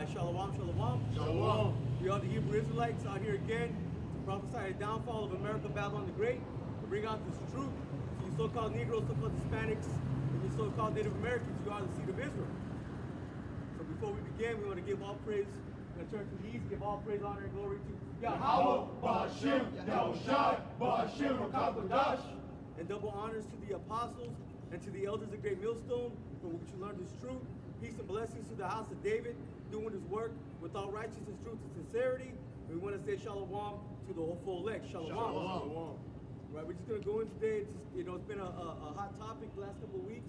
right, shalom, shalom. Shalom. We are the Hebrew Israelites out here again to prophesy the downfall of America, Babylon the Great, to bring out this truth to you so-called Negroes, so-called Hispanics, and you so-called Native Americans. You are the seed of Israel. So before we begin, we want to give all praise. We're going to turn to the east, give all praise, honor, and glory to Yahweh, Ba'ashem, Yahushai, Ba'ashem, Rakakwadash. And double honors to the apostles and to the elders of Great Millstone, from which you learned this truth. Peace and blessings to the house of David, doing his work with all righteousness, truth, and sincerity. We want to say shalom to the whole full elect. Shalom. Right, we're just going to go in today. It's just, it's been a hot topic the last couple of weeks.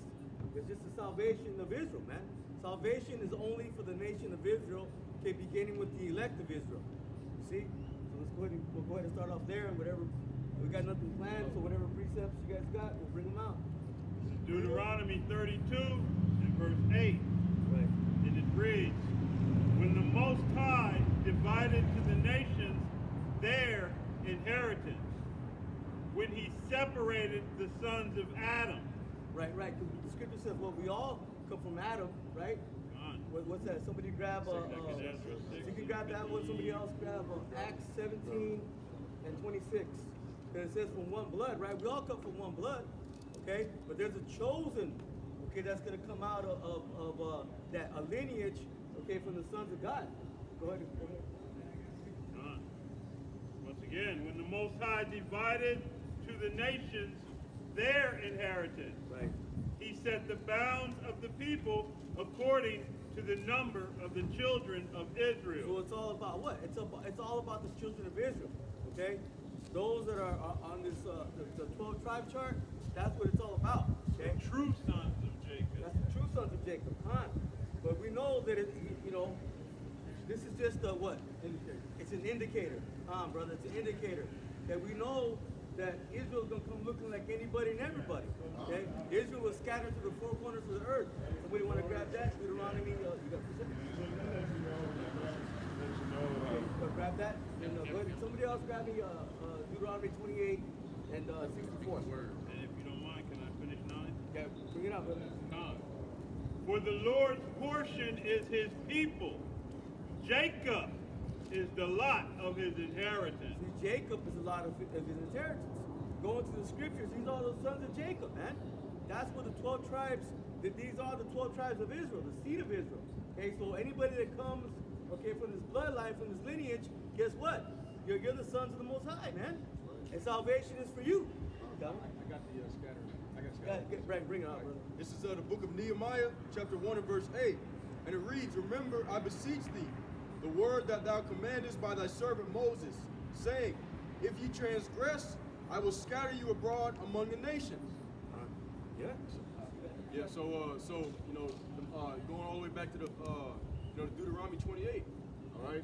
It's just the salvation of Israel, man. Salvation is only for the nation of Israel, okay, beginning with the elect of Israel. You see? So let's go ahead and start off there, and whatever, we got nothing planned, so whatever precepts you guys got, we'll bring them out. This is Deuteronomy 32 and verse 8. Right. And it reads, when the Most High divided to the nations their inheritance, when he separated the sons of Adam. Right. The scripture says, well, we all come from Adam, right? What's that? Somebody grab you can grab that one. Somebody else grab Acts 17 and 26. Because it says from one blood, right? We all come from one blood, okay? But there's a chosen, okay, that's going to come out of that a lineage, okay, from the sons of God. Go ahead. Once again, when the Most High divided to the nations their inheritance, right, he set the bounds of the people according to the number of the children of Israel. So it's all about what? It's all about the children of Israel, okay? Those that are on this the 12 tribe chart, that's what it's all about, okay? The true sons of Jacob. That's the true sons of Jacob, huh? But we know that this is just a what? It's an indicator, brother. It's an indicator that we know that Israel's gonna come looking like anybody and everybody. Okay? Israel was scattered to the four corners of the earth. Somebody want to grab that? Deuteronomy, you got grab that? And go ahead. Somebody else grab me Deuteronomy 28 and 64. And if you don't mind, can I finish 9? Yeah, bring it up, brother. For the Lord's portion is his people. Jacob is the lot of his inheritance. See, Jacob is a lot of his inheritance. Going to the scriptures, these are the sons of Jacob, man. That's what the 12 tribes, these are the 12 tribes of Israel, the seed of Israel. Okay, so anybody that comes, okay, from this bloodline, from this lineage, guess what? You're the sons of the Most High, man. And salvation is for you. I got the scatter. I got scatter. Right, bring it out, brother. This is the book of Nehemiah, chapter 1 and verse 8. And it reads, remember, I beseech thee, the word that thou commandest by thy servant Moses, saying, if ye transgress, I will scatter you abroad among the nations. Yeah. Yeah. So going all the way back to the Deuteronomy 28. All right.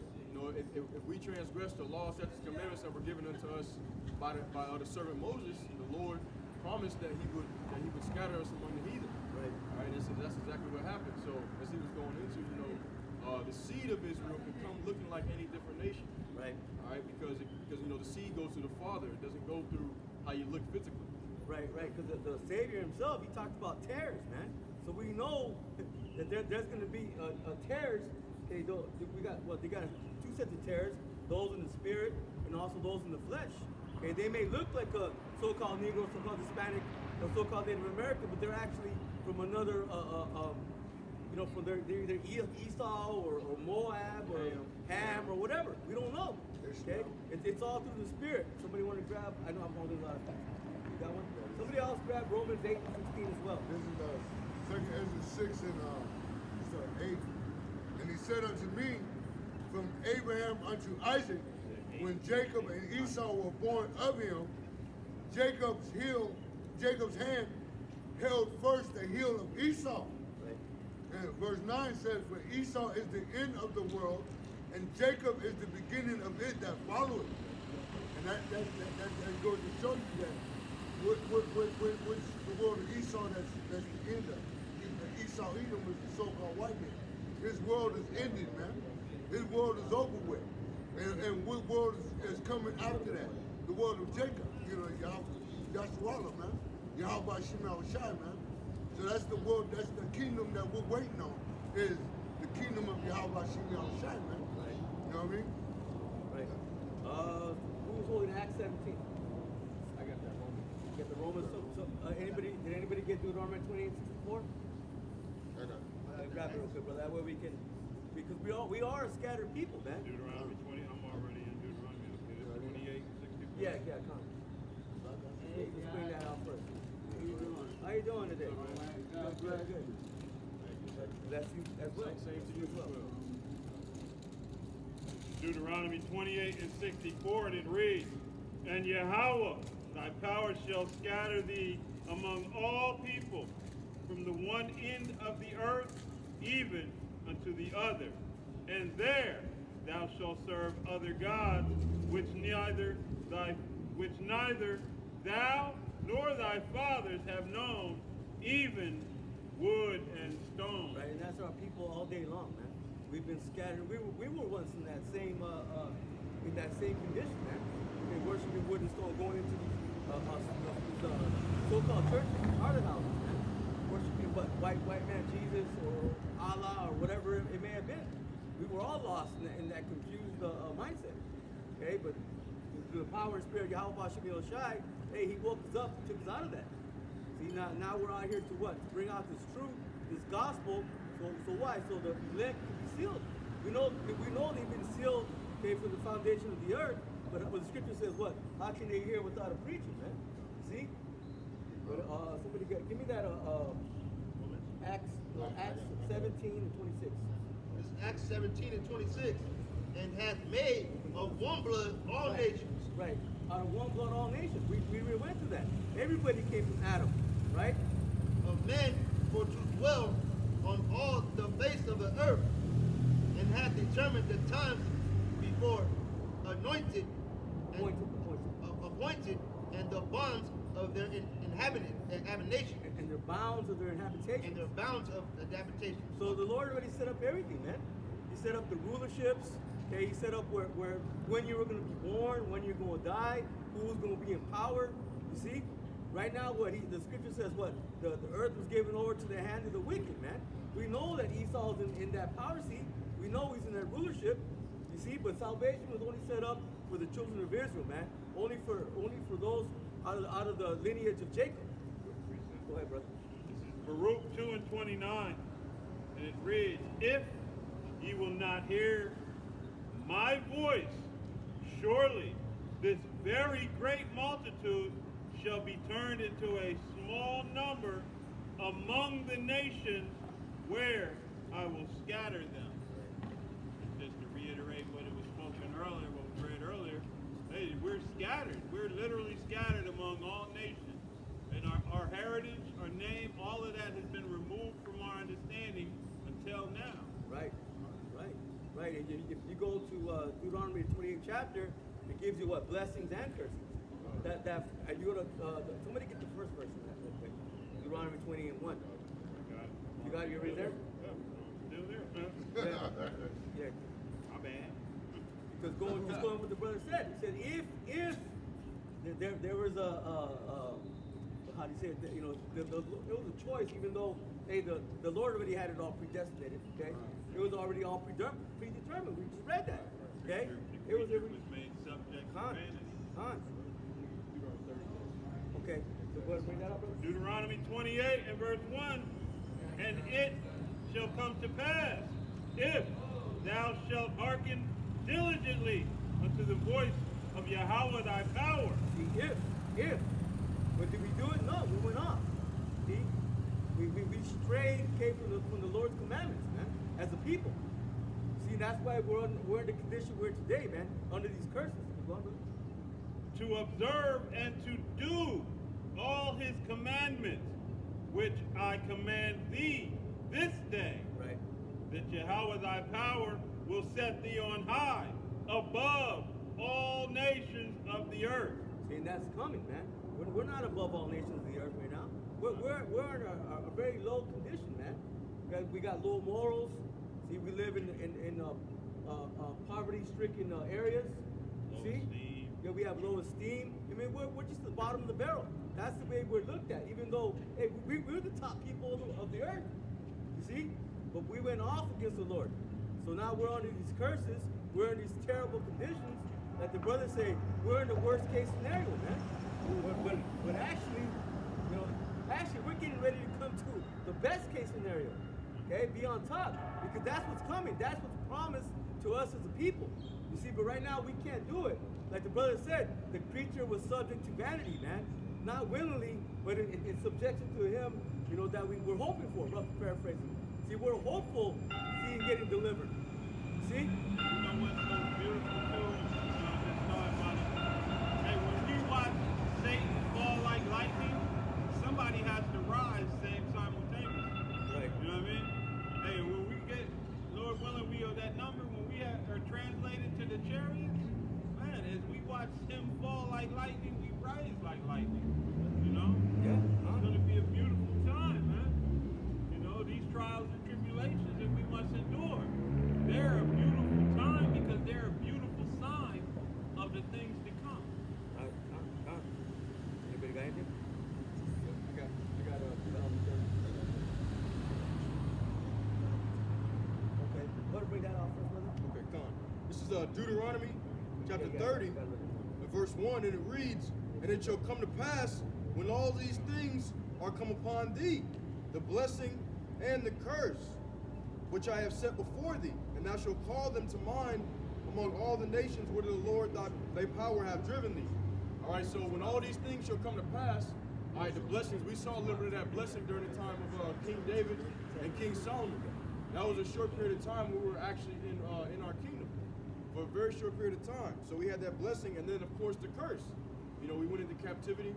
If we transgress the law, statutes, commandments that were given unto us by the servant Moses, the Lord promised that he would scatter us among the heathen. Right. All right. That's exactly what happened. So as he was going into, the seed of Israel can come looking like any different nation. Right. All right, because the seed goes to the Father. It doesn't go through how you look physically. Right. Because the Savior himself, he talked about tares, man. So we know that there's going to be tares. Okay, they got two sets of tares, those in the spirit and also those in the flesh. Okay, they may look like a so-called Negro, so-called Hispanic, or so-called Native American, but they're actually from another from they're either Esau or Moab or Ham or whatever. We don't know. Okay? It's all through the spirit. Somebody want to grab? I know I'm holding a lot of facts. You got one? Somebody else grab Romans 8 and 16 as well. This is 2 Ezra 6 and 8. And he said unto me, from Abraham unto Isaac, when Jacob and Esau were born of him, Jacob's hand held first the heel of Esau. And verse 9 says, for Esau is the end of the world, and Jacob is the beginning of it that followeth. And that goes to show you that which the world of Esau that's the end of. Esau Edom was the so-called white man. His world is ended, man. His world is over with. And what world is coming after that? The world of Jacob. Yahshua, man. Yahweh Shema Shai, man. So that's the world, that's the kingdom that we're waiting on, is the the kingdom of Yahweh Shemi Shai, man. Right. You know what I mean? Right. Who was holding Acts 17? I got that Romans. You got the Romans. Did anybody get Deuteronomy 28:64? I got it. Grab it real quick, brother. That way we can, because we are a scattered people, man. Deuteronomy 20. I'm already in Deuteronomy. Okay, 28, 64. Yeah, come. Let's bring that out first. How you doing today? Good. That's you as well. Same to you as well. Deuteronomy 28 and 64, and it reads, And Yahweh, thy power shall scatter thee among all people, from the one end of the earth even unto the other. And there thou shalt serve other gods, which neither thou nor thy fathers have known, even wood and stone. Right, and that's our people all day long, man. We've been scattered. We were once in that same condition, man. We've been worshiping wood and stone, going into these so-called churches, harder houses, man. Worshiping what white man Jesus or Allah or whatever it may have been. We were all lost in that confused mindset. Okay, but through the power and spirit of Yahweh Shemi Shai, hey, he woke us up, took us out of that. See, now we're out here to what? To bring out this truth, this gospel. So why? So the elect can be sealed. We know they've been sealed, okay, from the foundation of the earth. But the scripture says what? How can they hear without a preacher, man? See? But somebody give me that Acts 17 and 26. This is Acts 17 and 26. And hath made of one blood all Right. nations. Right. Out of one blood, all nations. We went through that. Everybody came from Adam, right? Of men for to dwell on all the face of the earth, and hath determined the times before anointed and appointed and the bonds of their habitation And their bounds of their habitation. and their bounds of the habitation. So the Lord already set up everything, man. He set up the rulerships. Okay, he set up where when you were going to be born, when you're going to die, who's going to be in power. You see, right now, the scripture says what the earth was given over to the hand of the wicked, man. We know that Esau's in that power seat. We know he's in that rulership. You see, but salvation was only set up for the children of Israel, man. Only for those out of the lineage of Jacob. Go ahead, brother. This is Baruch 2 and 29, and it reads, If ye will not hear my voice, surely this very great multitude shall be turned into a small number among the nations where I will scatter them. Just to reiterate what it was spoken earlier, what we read earlier, hey, we're scattered. We're literally scattered among all nations. And our heritage, our name, all of that has been removed from our understanding until now. Right. And if you go to Deuteronomy 28 chapter, it gives you what? Blessings and curses. And you go to, somebody get the first verse of that real quick. Deuteronomy 20 and 1. You got it? You already there? Yeah, still there, huh? Yeah. My bad. Because going with what the brother said. He said if there was how do you say it? You know, it was a choice, even though the Lord already had it all predestinated. Okay, it was already all predetermined. We just read that. Okay, The it was creature was made subject to Hans. vanity. Okay, so go ahead and bring that up, brother. Deuteronomy 28 and verse 1, And it shall come to pass, if thou shalt hearken diligently unto the voice of Yahweh thy power. See, if. But did we do it? No, we went off. See? We strayed, came from the Lord's commandments, man, as a people. See, that's why we're in the condition we're today, man, under these curses. Go on, brother. To observe and to do all his commandments, which I command thee this day, Right. that Yahweh thy power will set thee on high, above all nations of the earth. See, and that's coming, man. We're not above all nations of the earth right now. We're in a very low condition, man. We got low morals. See, we live in poverty-stricken areas. Low See? esteem. Yeah, we have low esteem. I mean, we're just the bottom of the barrel. That's the way we're looked at, even though, hey, we're the top people of the earth. You see? but we went off against the Lord. So now we're under these curses, we're in these terrible conditions that the brothers say we're in the worst case scenario, man. But actually, actually we're getting ready to come to the best case scenario. Okay, be on top, because that's what's coming. That's what's promised to us as a people. You see, but right now we can't do it. Like the brother said, the creature was subject to vanity, man. Not willingly, but in subjection to him, that we were hoping for, rough paraphrasing. See, we're hopeful seeing getting delivered. See? You know what's so beautiful too? Just thought about it. Hey, when we watch Satan fall like lightning, somebody has to rise simultaneously. Right. You know what I mean? Hey, when we get, Lord willing, we are that number, when we are translated to the chariots, man, as we watch him fall like lightning, we rise like lightning. You know? Yeah. It's going to be a beautiful time, man. These trials and tribulations that we must endure, they're a beautiful time because they're a beautiful sign of the things to come. Anybody got anything? I got Okay. Go to bring that off first, brother. Okay, come. This is Deuteronomy chapter 30, verse 1, and it reads, "And it shall come to pass when all these things are come upon thee, the blessing and the curse, which I have set before thee, and thou shalt call them to mind among all the nations whither the Lord thy power hath driven thee." All right, so when all these things shall come to pass, all right, the blessings, we saw a little bit of that blessing during the time of King David and King Solomon. That was a short period of time where we were actually in our kingdom for a very short period of time. So we had that blessing, and then of course the curse. We went into captivity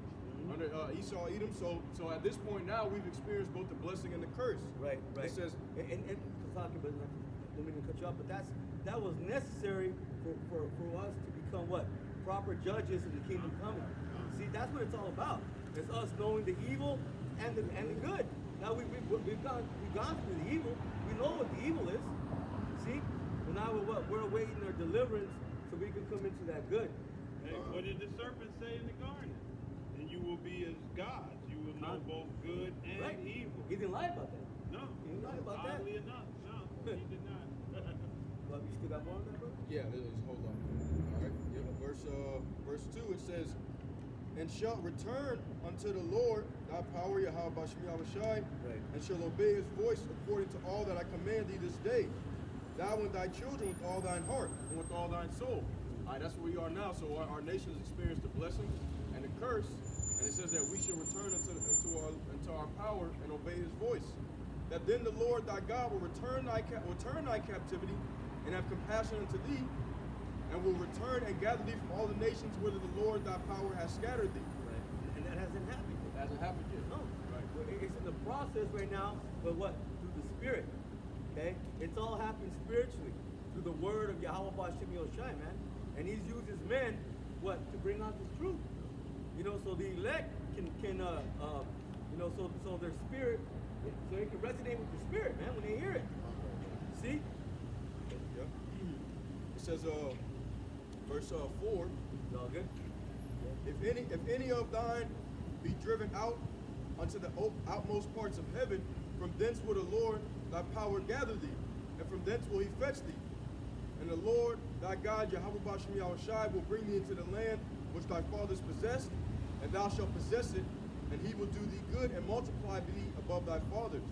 under Esau, Edom. So at this point now, we've experienced both the blessing and the curse. Right. It says, and talking, but don't mean to cut you off, but that was necessary for us to become what? Proper judges in the kingdom coming. See, that's what it's all about. It's us knowing the evil and the good. Now we've gone through the evil. We know what the evil is. See? But now we're awaiting our deliverance so we can come into that good. Hey, what did the serpent say in the garden? And you will be as gods. You will know both good and evil. He didn't lie about that. No. He didn't lie about that. Oddly enough, no, he did not. Well, you still got more on that, bro? yeah, hold on. All right. Yeah, verse 2, it says, "And shalt return unto the Lord thy power, Yahweh Bashmi Abishai, and shall obey his voice according to all that I command thee this day, thou and thy children with all thine heart and with all thine soul." All right, that's where we are now. So our nation has experienced the blessing and the curse, and it says that we should return into our power and obey his voice. That then the Lord thy God will return thy captivity and have compassion unto thee, and will return and gather thee from all the nations whither the Lord thy power has scattered thee. Right. And that hasn't happened yet. It hasn't happened yet. No. Right. It's in the process right now, but what? Through the Spirit. Okay? It's all happening spiritually through the word of Yahweh Bashim Yoshai, man. And he's used his men, what? To bring out this truth. So the elect can so their spirit, so it can resonate with the spirit, man, when they hear it. See? Yep. It says, verse 4, It's all good? if any of thine be driven out unto the outmost parts of heaven, from thence will the Lord thy power gather thee, and from thence will he fetch thee. And the Lord thy God, Yahweh Bashim Yahushai, will bring thee into the land which thy fathers possessed, and thou shalt possess it, and he will do thee good and multiply thee above thy fathers.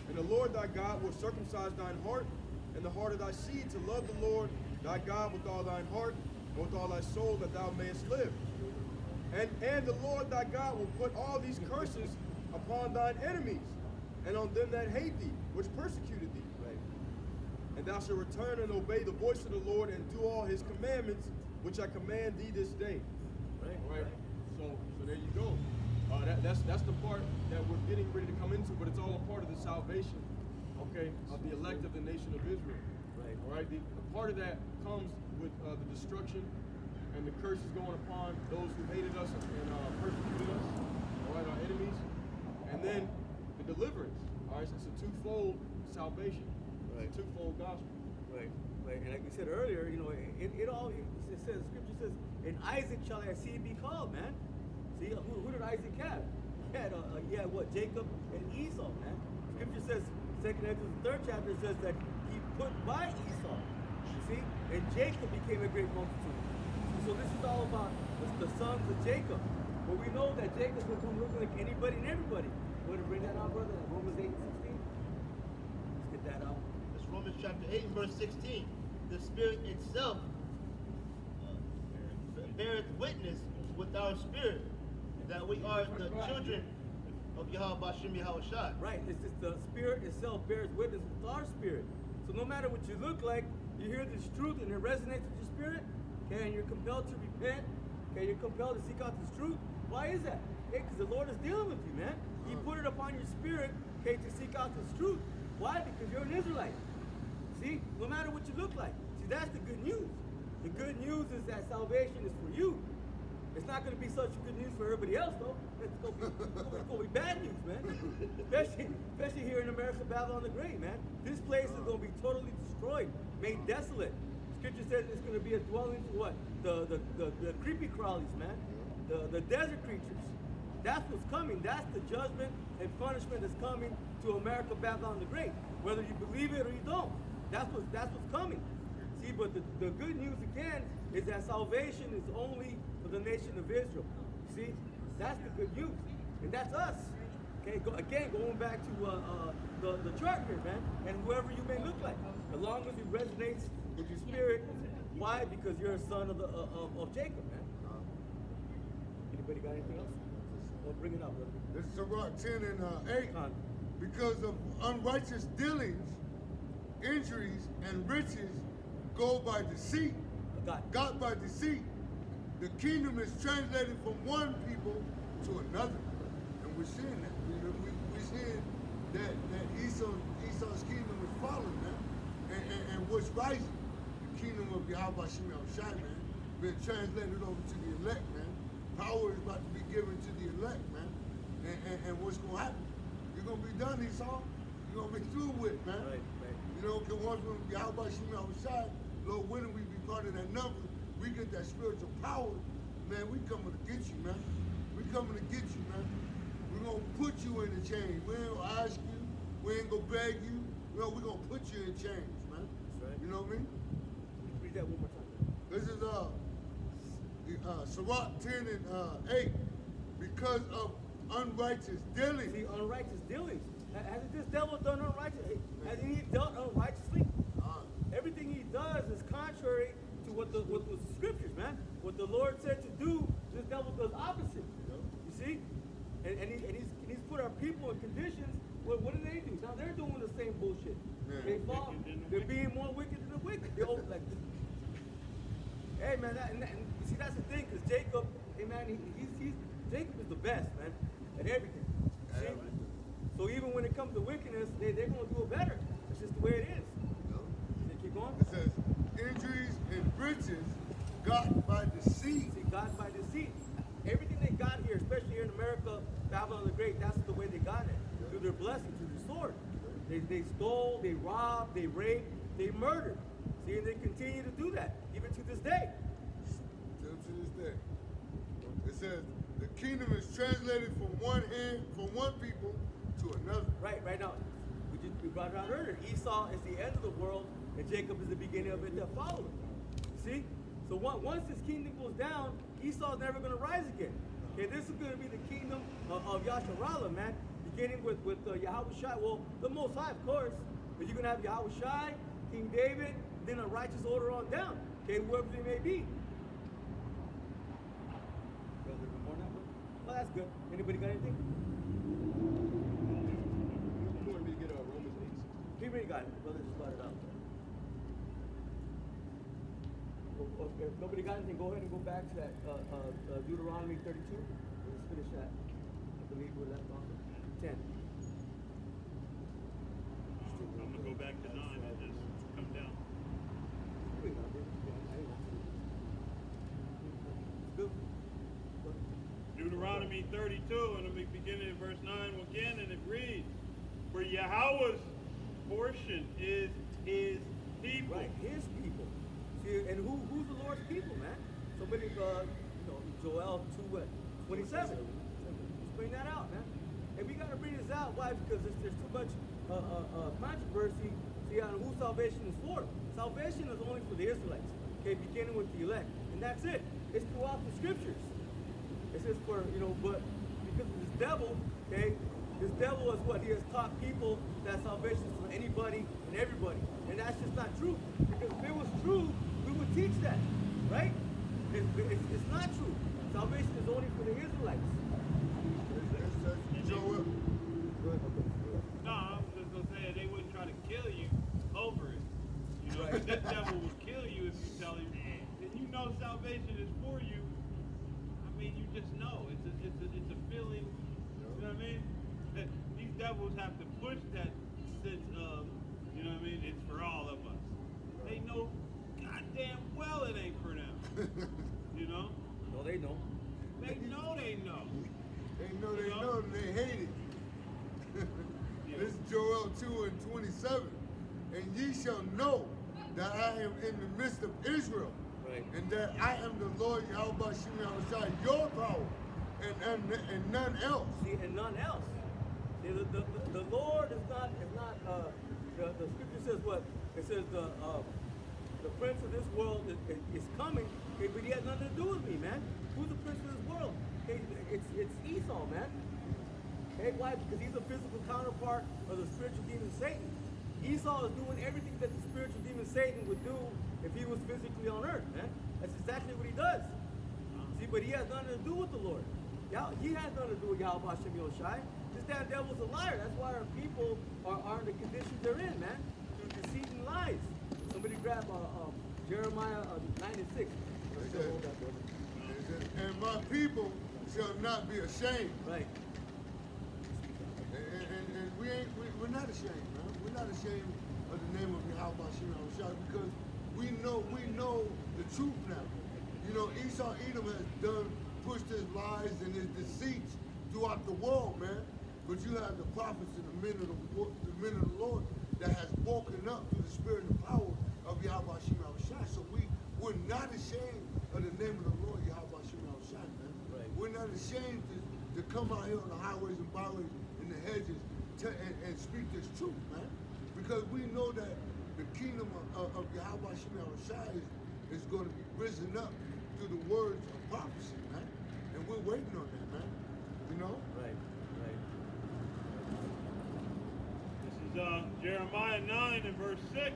And the Lord thy God will circumcise thine heart and the heart of thy seed to love the Lord thy God with all thine heart and with all thy soul, that thou mayest live. And the Lord thy God will put all these curses upon thine enemies, and on them that hate thee, which persecuted thee. Right. And thou shalt return and obey the voice of the Lord, and do all his commandments, which I command thee this day. Right. Right. So there you go. That's the part that we're getting ready to come into, but it's all a part of the salvation, okay, of the elect of the nation of Israel. Right. All right. The part of that comes with the destruction and the curses going upon those who hated us and persecuted us. All right, our enemies, and then the deliverance. All right. So it's a twofold salvation. Right. It's a twofold gospel. Right. And like we said earlier, it says, Scripture says, in Isaac shall thy seed be called, man. See, who did Isaac have? He had what? Jacob and Esau, man. Scripture says, Second Exodus, the 3rd chapter, says that he put by Esau. You see? And Jacob became a great multitude. So this is all about the sons of Jacob. But we know that Jacob will come looking like anybody and everybody. Want to bring that out, brother? Romans 8 and 16? Let's get that out. It's Romans chapter 8 and verse 16. The Spirit itself beareth witness with our spirit that we are the children of Yahweh Bashem Yahweh Shai. Right, it's just the Spirit itself bears witness with our spirit. So no matter what you look like, you hear this truth and it resonates with your spirit, okay, and you're compelled to repent, okay, you're compelled to seek out this truth. Why is that? Okay, because the Lord is dealing with you, man. He put it upon your spirit, okay, to seek out this truth. Why? Because you're an Israelite. See, no matter what you look like. See, that's the good news. The good news is that salvation is for you. It's not going to be such good news for everybody else, though. It's going to be bad news, man. Especially here in America, Babylon the Great, man. This place is going to be totally destroyed, made desolate. Scripture says it's going to be a dwelling for what? The creepy crawlies, man. The desert creatures. That's what's coming. That's the judgment and punishment that's coming to America, Babylon the Great. Whether you believe it or you don't. That's what's coming. See, but the good news again is that salvation is only for the nation of Israel. See, that's the good news, and that's us. Okay, going back to the chart here, man, and whoever you may look like, as long as it resonates with your spirit. Why? Because you're a son of Jacob, man. Anybody got anything else? Well, bring it up, brother. This is Sirach 10 and 8. Because of unrighteous dealings, injuries, and riches go by deceit. Got by deceit. The kingdom is translated from one people to another. And we're seeing that. We're seeing that Esau's kingdom is falling now. And what's rising? The kingdom of Yahweh Shem Shai, man, been translated over to the elect, man. Power is about to be given to the elect, man. And what's going to happen? You're going to be done, Esau. You're going to be through with, man. Right. You know, because once when Yahweh Shem Shai, Lord, when we be part of that number, we get that spiritual power, man, we coming to get you, man. We coming to get you, man. We're going to put you in the chains. We ain't going to ask you. We ain't going to beg you. You know, we're going to put you in chains, man. That's right. You know what I mean? Read that one more time. This is Sirach 10 and 8. Because of unrighteous dealings. See, unrighteous dealings. Hasn't this devil done unrighteous? Hasn't he dealt unrighteously? Everything he does is contrary to what the scriptures, man. What the Lord said to do, this devil does opposite. You see? And he's put our people in conditions. What do they do? Now they're doing the same bullshit. Yeah. They fall. They're being more wicked than the wicked. They're over like, hey man, see that's the thing, because Jacob, hey man, Jacob is the best, man, at everything. See? So even when it comes to wickedness, they're going to do it better. It's just the way it is. Keep going. It says, injuries and riches got by deceit. See, God by deceit. Everything they got here, especially here in America, Babylon the Great, that's the way they got it. Through their blessing, through the sword. They stole, they robbed, they raped, they murdered. See, and they continue to do that, even to this day. Till to this day. It says, the kingdom is translated from one people to another. Right now. We brought it out earlier. Esau is the end of the world, and Jacob is the beginning of it that follows. See? So once this kingdom goes down, Esau's never going to rise again. Okay, this is going to be the kingdom of Yasharallah, man. Beginning with Yahweh Shai. Well, the Most High, of course. But you're going to have Yahweh Shai, King David, then a righteous order on down. Okay, whoever they may be. Well, that's good. Anybody got anything? You wanted me to get Romans 8. He really got it. Brother just brought it up. If nobody got anything, go ahead and go back to that Deuteronomy 32. Let's finish that. I believe we're left off at 10. I'm going to go back to 9 and just come down. Here we go, dude. Good. Deuteronomy 32, and we begin at verse 9 again, and it reads, for Yahweh's portion is his people. Right, his people. See, and who's the Lord's people, man? Somebody, Joel 2:27. Let's bring that out, man. And we got to bring this out. Why? Because there's too much controversy, see, on who salvation is for. Salvation is only for the Israelites, okay, beginning with the elect. And that's it. It's throughout the scriptures. It's just for, but because of this devil, okay, this devil is what? He has taught people that salvation is for anybody and everybody. And that's just not true. Because if it was true, we would teach that, right? It's not true. Salvation is only for the Israelites. Joel. No, I was just gonna say they wouldn't try to kill you over it. Right. This devil will kill you if you tell him. And you know salvation is for you. I mean, you just know it's a feeling. You know what I mean? That these devils have to push that sense of, you know what I mean? It's for all of us. They know goddamn well it ain't for them. You know? No, they don't. They know they know. They know and they hate it. This is Joel 2:27. And ye shall know that I am in the midst of Israel. Right. And that I am the Lord Yahweh Shem Yahushai, your power, and none else. See, and none else. See, the Lord is not the scripture says what? It says the prince of this world is coming, okay, but he has nothing to do with me, man. Who's the prince of this world? Okay, it's Esau, man. Okay, why? Because he's a physical counterpart of the spiritual demon Satan. Esau is doing everything that the spiritual demon Satan would do if he was physically on earth, man. That's exactly what he does. See, but he has nothing to do with the Lord. He has nothing to do with Yahweh Shem Yoshai. This damn devil's a liar. That's why our people are in the conditions they're in, man. Through deceit and lies. Somebody grab Jeremiah 9:6. Hold that, brother. And my people shall not be ashamed. Right. And we're not ashamed, man. We're not ashamed of the name of Yahweh Shem Yahushua because we know the truth now. Esau Edom has pushed his lies and his deceits throughout the world, man. But you have the prophets and the men of the Lord that has woken up to the spirit and power of Yahweh Shem Yahushua. So we're not ashamed of the name of the Lord Yahweh Shem Yahushua, man. Right. We're not ashamed to come out here on the highways and byways and the hedges and speak this truth, man. Because we know that the kingdom of Yahweh Shem Yahushua is going to be risen up through the words of prophecy, man. And we're waiting on that, man. Right. This is Jeremiah 9 and verse 6.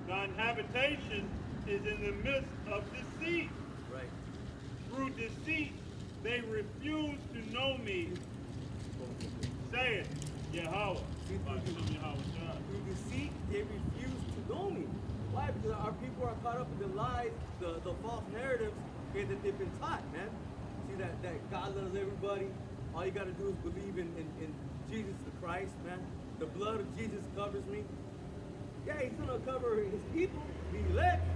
Thine habitation is in the midst of deceit. Right. Through deceit they refuse to know me, saith Yahweh. Through deceit, they refuse to know me. Why? Because our people are caught up in the lies, the false narratives, okay, that they've been taught, man. See that God loves everybody. All you got to do is believe in Jesus the Christ, man. The blood of Jesus covers me. Yeah, he's going to cover his people, the elect,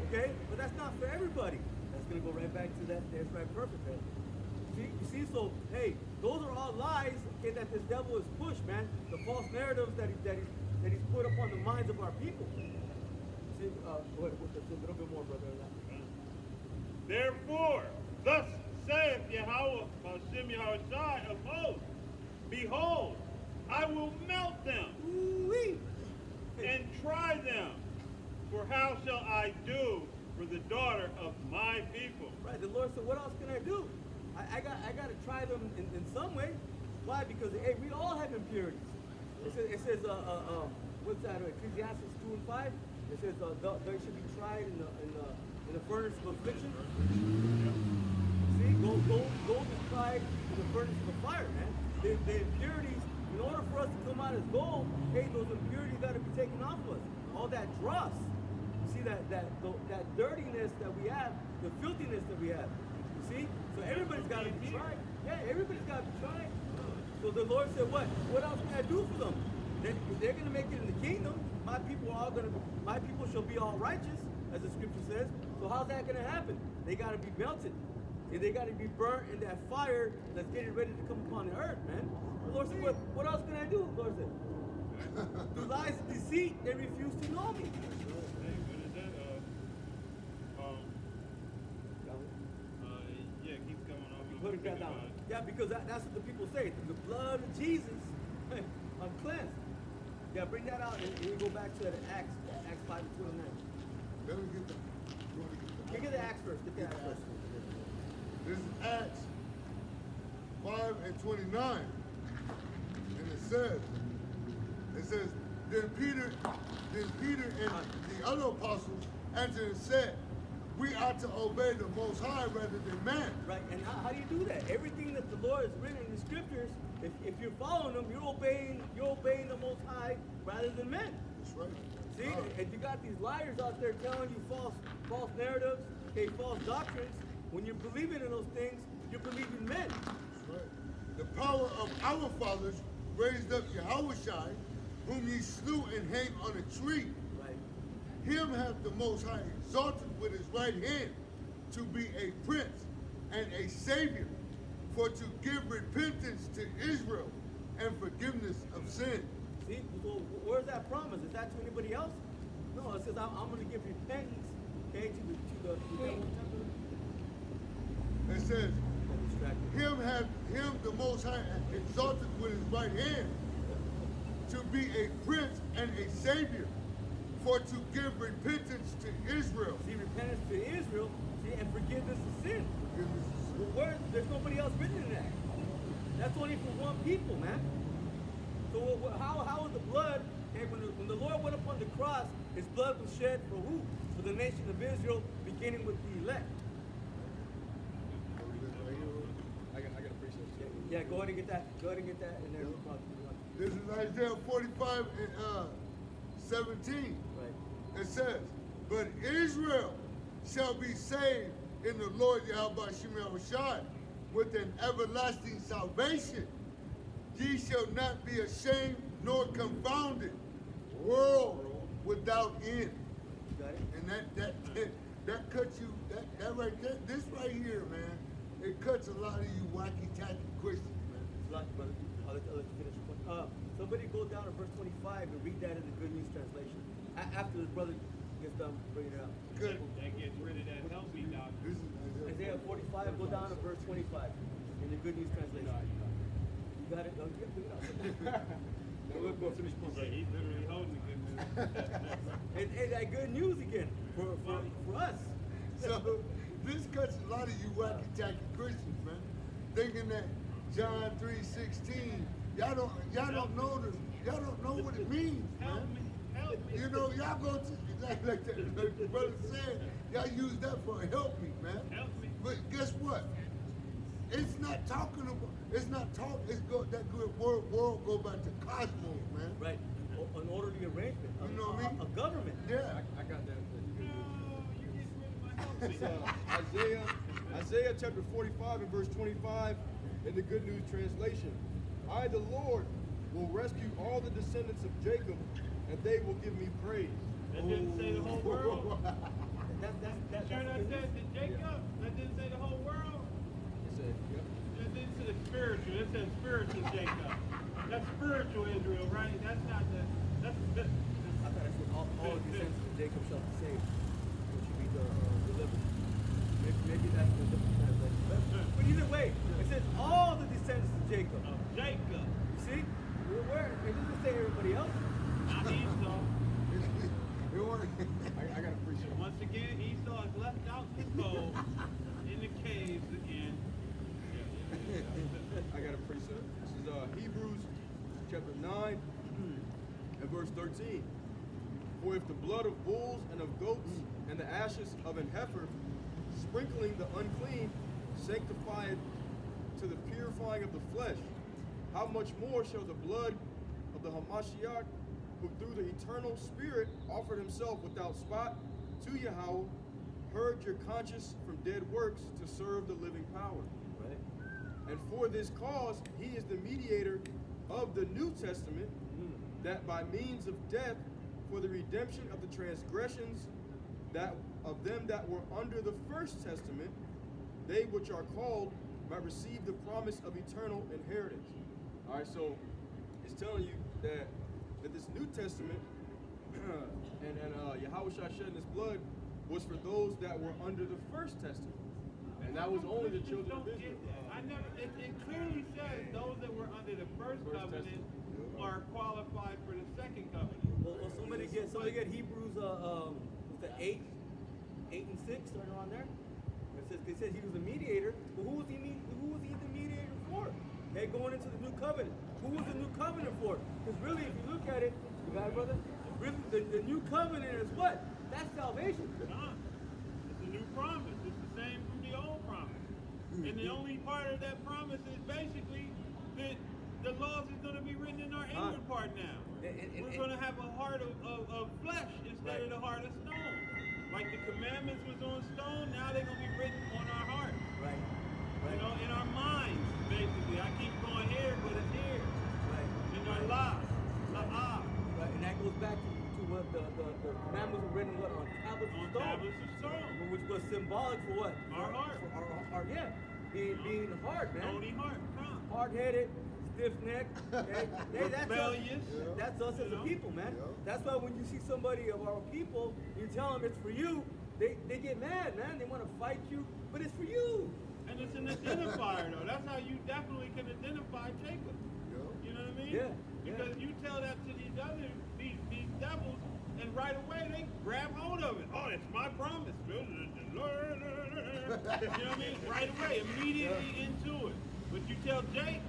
okay? But that's not for everybody. That's going to go right back to that. That's right, perfect, man. You see, so, hey, those are all lies, okay, that this devil has pushed, man. The false narratives that he's put upon the minds of our people. See, go ahead, a little bit more, brother. Therefore, thus saith Yahweh, Hashem Yahushai of hosts, behold, I will melt them Ooh-wee. and try them. For how shall I do for the daughter of my people? Right, the Lord said, what else can I do? I got to try them in some way. Why? Because, hey, we all have impurities. It says what's that, Ecclesiastes 2 and 5? It says, they should be tried in the furnace of affliction. See, gold is tried in the furnace of the fire, man. The impurities, in order for us to come out as gold, hey, those impurities got to be taken off of us. All that dross. You see that dirtiness that we have, the filthiness that we have. You see? So everybody's got to be tried. Yeah, everybody's got to be tried. So the Lord said, what? What else can I do for them? They're going to make it in the kingdom. My people shall be all righteous, as the scripture says. So how's that going to happen? They got to be melted. And they got to be burnt in that fire that's getting ready to come upon the earth, man. The Lord said, what else can I do? The Lord said, through lies and deceit, they refuse to know me. Yeah, keep coming on. Put it down. Yeah, because that's what the people say. Through the blood of Jesus, I'm cleansed. Yeah, bring that out and we go back to the Acts 5 and 29. Let me get that. You want to get that? You get the Acts first. Get the Acts first. This is Acts 5 and 29. And it says, then Peter and the other apostles answered and said, we ought to obey the Most High rather than man. Right, and how do you do that? Everything that the Lord has written in the scriptures, if you're following them, you're obeying the Most High rather than men. That's right. See, and you got these liars out there telling you false narratives, okay, false doctrines. When you're believing in those things, you're believing men. That's right. The power of our fathers raised up Yahushua, whom ye slew and hanged on a tree. Right. Him hath the Most High exalted with his right hand to be a prince and a savior, for to give repentance to Israel and forgiveness of sin. See, so where's that promise? Is that to anybody else? No, it says I'm going to give repentance, okay, to the It says, distracted. him the Most High exalted with his right hand to be a prince and a savior, for to give repentance to Israel. See, repentance to Israel, see, and forgiveness of sin. Forgiveness of sin. Well, there's nobody else written in that. That's only for one people, man. So how is the blood, okay, when the Lord went upon the cross, his blood was shed for who? For the nation of Israel, beginning with the elect. I got appreciate it. Yeah, go ahead and get that. Go ahead and get that in there. This is Isaiah 45 and 17. Right. It says, but Israel shall be saved in the Lord Yahweh Shai with an everlasting salvation. Ye shall not be ashamed nor confounded, world without end. Got it? And that cuts you, that right there, this right here, man, it cuts a lot of you wacky tacky Christians, man. Like, brother, I'll let you finish your point. Somebody go down to verse 25 and read that in the Good News translation. After the brother gets done bringing it out. Good. That gets rid of that help me doctrine. This is Isaiah 45, go down to verse 25 in the Good News translation. You got it? No, you got it. We'll go finish point. Yeah, he's literally holding the good news. And that good news again for us. So this cuts a lot of you wacky tacky Christians, man. Thinking that John 3:16, y'all don't know what it means, Help man. me, help me. You know, y'all go to like the brother said, y'all use that for help me, man. Help me. But guess what? It's not talking about. It's not talk. It's go that good world go back to cosmos, man. Right. An orderly arrangement. You know what I mean? A government. Yeah. I got that. No, you get rid of my help It's me. Isaiah chapter 45 and verse 25 in the Good News translation. I, the Lord, will rescue all the descendants of Jacob, and they will give me praise. That didn't say the whole world. That's Sure that said to Jacob. That didn't say the whole world. It said, yep. That didn't say spiritual. It said spiritual Jacob. That's spiritual Israel, right? That's not the. That's. I thought I said all the descendants of Jacob shall be saved, which should be delivered. Maybe that's the different translation. But either way, it says all the descendants of Jacob. Of Jacob. You see? Where? It doesn't say everybody else. Not Esau. I got to appreciate it. Once again, Esau is left out the fold in the caves again. I got to appreciate it. This is Hebrews chapter 9 and verse 13. For if the blood of bulls and of goats and the ashes of an heifer, sprinkling the unclean, sanctified to the purifying of the flesh, how much more shall the blood of the Hamashiach, who through the eternal Spirit offered himself without spot to Yahweh, purge your conscience from dead works to serve the living power. Right? And for this cause, he is the mediator of the New Testament, that by means of death, for the redemption of the transgressions that of them that were under the first testament, they which are called might receive the promise of eternal inheritance. All right, so it's telling you that this New Testament and Yahweh shedding his blood was for those that were under the first testament. And that was only the children of Don't get Israel. that. I never. It clearly says those that were under the first covenant are qualified for the second covenant. Well, somebody get Hebrews what's that, 8 and 6 starting on there. It says he was a mediator, but who was he the mediator for? Okay, going into the new covenant. Who was the new covenant for? Because really, if you look at it, you got it, brother. Really, the new covenant is what? That's salvation. Nah, it's a new promise. It's the same from the old promise. And the only part of that promise is basically that the laws is going to be written in our inward part now. We're going to have a heart of flesh instead of the heart of stone. Like the commandments was on stone, now they're going to be written on our hearts. Right. You know, in our minds, basically. I keep going here, but it's here. Right. In our lives. Right. And that goes back to what the commandments were written what, on tablets of On stone. tablets of stone. Which was symbolic for what? Our heart. For our yeah. Being hard, man. Stony heart. Come. Hard-headed, stiff-necked. Okay? Rebellious. That's us as a people, man. That's why when you see somebody of our people, you tell them it's for you, they get mad, man. They want to fight you, but it's for you. And it's an identifier, though. That's how you definitely can identify Jacob. You know what I mean? Yeah. Because you tell that to these devils, and right away they grab hold of it. Oh, it's my promise. You know what I mean? Right away, immediately into it. But you tell Jake,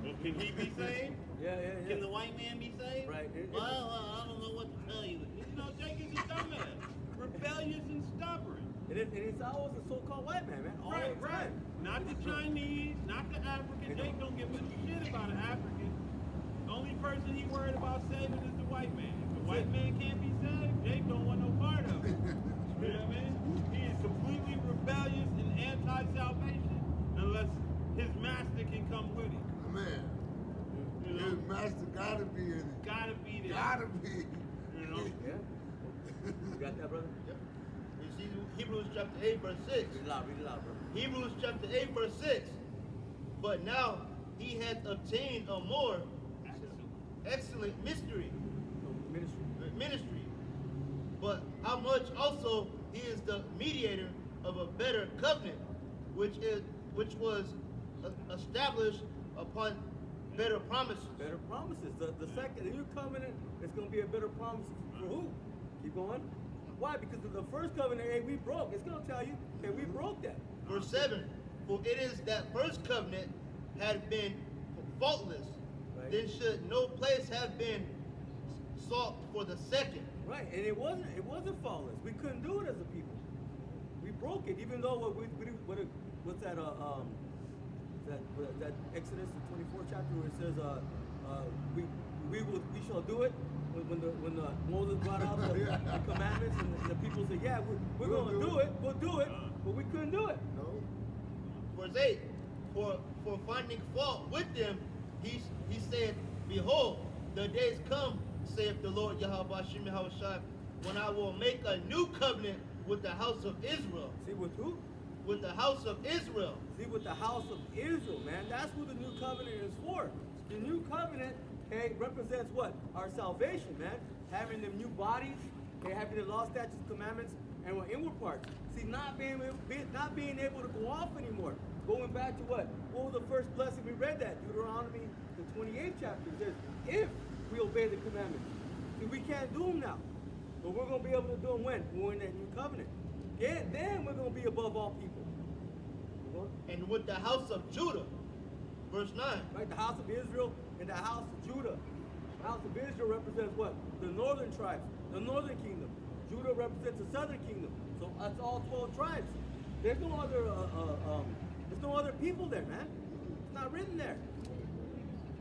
well, can he be saved? Yeah. Can the white man be saved? Right. Well, I don't know what to tell you. You know, Jake is a dumbass, rebellious and stubborn. And it's always the so-called white man, man. All the time. Not the Chinese, not the African. Jake don't give a shit about an African. The only person he worried about saving is the white man. If the white man can't be saved, Jake don't want no part of it. You know what I mean? He is completely rebellious and anti-salvation unless his master can come with him. Man, You know? his master gotta be in it. Gotta be there. Gotta be. You know? Yeah. You got that, brother? Yep. You see Hebrews chapter 8, verse 6. Read it out, brother. Hebrews chapter 8, verse 6. But now he hath obtained a more excellent Ministry. ministry. But how much also he is the mediator of a better covenant, which was established upon better promises. Better promises. The new covenant is going to be a better promise for who? Keep going. Why? Because of the first covenant, hey, we broke. It's going to tell you, hey, we broke that. Verse 7. For it is that first covenant had been faultless, Right. then should no place have been sought for the second. Right, and it wasn't faultless. We couldn't do it as a people. We broke it, even though what's that that Exodus the 24th chapter where it says we shall do it when the Moses brought out the commandments and the people said, yeah, we're We'll gonna do it, we'll do it, but we couldn't do it. No. Verse 8. For finding fault with them, he said, Behold, the days come, saith the Lord Yahweh Shem Yahushua, when I will make a new covenant with the house of Israel. See with who? With the house of Israel. See with the house of Israel, man. That's what the new covenant is for. The new covenant, okay, represents what? Our salvation, man. Having them new bodies, okay, having the law, statutes, commandments, and our inward parts. See, not being able to go off anymore. Going back to what? What was the first blessing? We read that, Deuteronomy, the 28th chapter. It says, if we obey the commandments. See, we can't do them now. But we're going to be able to do them when? When we're in that new covenant. Yeah, then we're going to be above all people. And with the house of Judah. Verse 9. Right, the house of Israel and the house of Judah. The house of Israel represents what? The northern tribes, the northern kingdom. Judah represents the southern kingdom. So that's all 12 tribes. There's no other people there, man. It's not written there.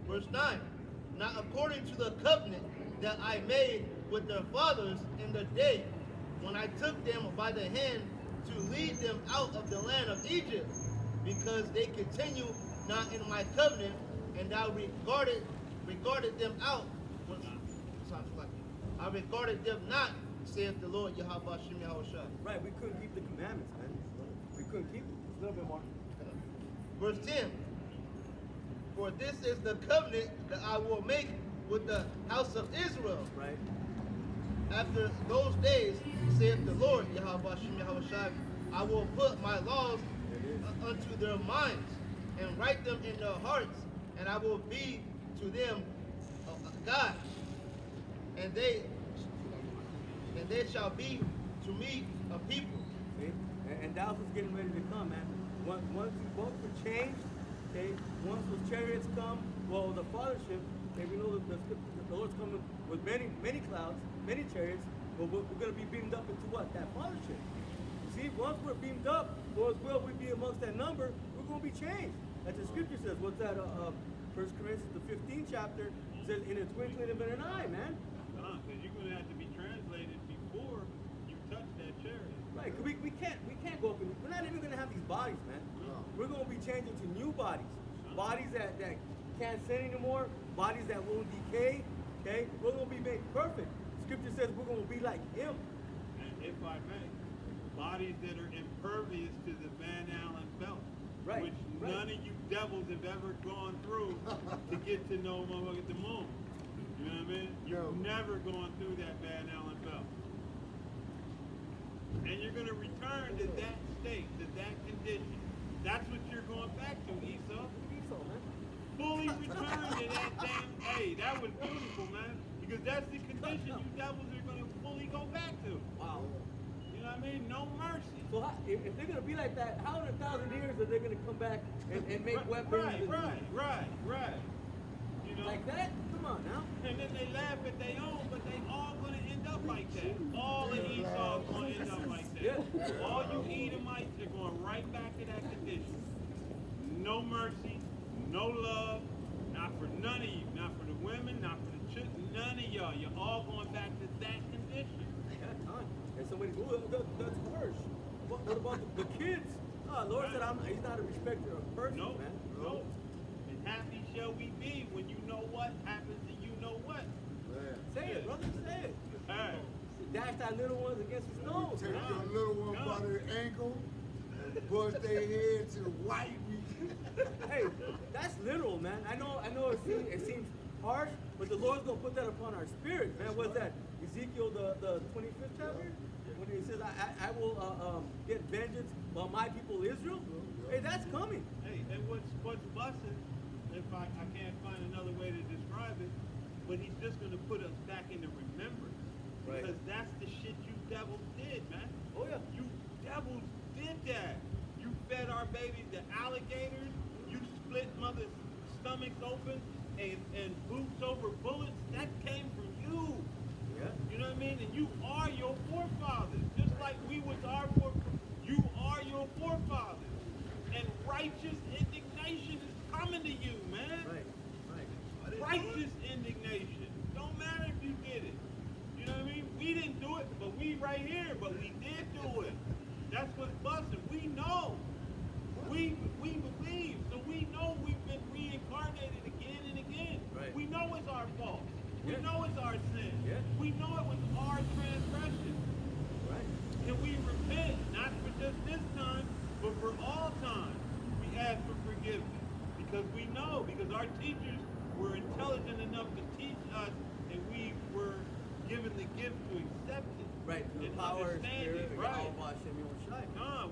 Verse 9. Now according to the covenant that I made with their fathers in the day when I took them by the hand to lead them out of the land of Egypt, because they continue not in my covenant, and I regarded them out. Sounds like I regarded them not, saith the Lord Yahweh Shem Yahushua. Right, we couldn't keep the commandments, man. We couldn't keep them. Just a little bit more. Verse 10. For this is the covenant that I will make with the house of Israel. Right. After those days, saith the Lord Yahweh Shem Yahushua, I will put my laws unto their minds, and write them in their hearts, and I will be to them a God, and they shall be to me a people. See? And that was getting ready to come, man. Once you vote for change, okay, once those chariots come, well, the fathership, okay, we know that the Lord's coming with many clouds, many chariots, but we're going to be beamed up into what? That fathership. See, once we're beamed up, Lord's will we be amongst that number, we're going to be changed. As the scripture says, what's that? 1 Corinthians, the 15th chapter, says, in a twinkling of an eye, man. Because you're going to have to be translated before you touch that chariot. Right, 'cause we can't go up and we're not even gonna have these bodies, man. We're gonna be changing to new bodies. Bodies that can't sin anymore, bodies that won't decay, okay? We're gonna be made perfect. Scripture says we're gonna be like him. And if I may, bodies that are impervious to the Van Allen belt. Right, Which right. none of you devils have ever gone through to get to know motherfucker the moon. You know what I mean? You've never gone through that Van Allen belt. And you're going to return to that state, to that condition. That's what you're going back to, Esau. Esau, man. Fully return to that damn. Hey, that was beautiful, man. Because that's the condition you devils are going to fully go back to. Wow. You know what I mean? No mercy. So if they're gonna be like that, how in 1,000 years are they gonna come back and make weapons? Right. You know? Like that? Come on now. And then they laugh at their own, but they all gonna end up like that. All of Esau gonna end up like that. Yeah. All you Edomites are going right back to that condition. No mercy, no love, not for none of you, not for the women, not for the children, none of y'all. You're all going back to that condition. Yeah, time. And somebody, that's harsh. What about the kids? Lord said he's not a respecter of persons, No, man. no. And happy shall we be when you know what happens to you know what. Say it, brother, say it. All right. Dash that little ones against the stones. Take man. your little one by their ankle and bust their head to the white meat. Hey, that's literal, man. I know it seems harsh, but the Lord's gonna put that upon our spirit, man. What's that? Ezekiel the 25th chapter? When he says, I will get vengeance on my people Israel. Hey, that's coming. Hey, and what's busting, if I can't find another way to describe it, but he's just gonna put us back into remembrance. Right. Because that's the shit you devils did, man. Oh yeah. You devils did that. You fed our babies to alligators. You split mothers' stomachs open and boots over bullets. That came from you. Yeah. You know what I mean? And you are your forefathers. Just like we was our forefathers. You are your forefathers. And righteous indignation is coming to you, man. Right. Righteous indignation. Don't matter if you did it. You know what I mean? We didn't do it, but we right here, but we did do it. That's what's busting. We know. We believe. So we know we've been reincarnated again and again. Right. We know it's our fault. We Yeah. know it's our sin. Yeah. We know it was our transgression. Right. And we repent, not for just this time, but for all time. We ask for forgiveness. Because we know, because our teachers were intelligent enough to teach us, and we were given the gift to accept it. Right. Through And the power, understand spirit, it. Right.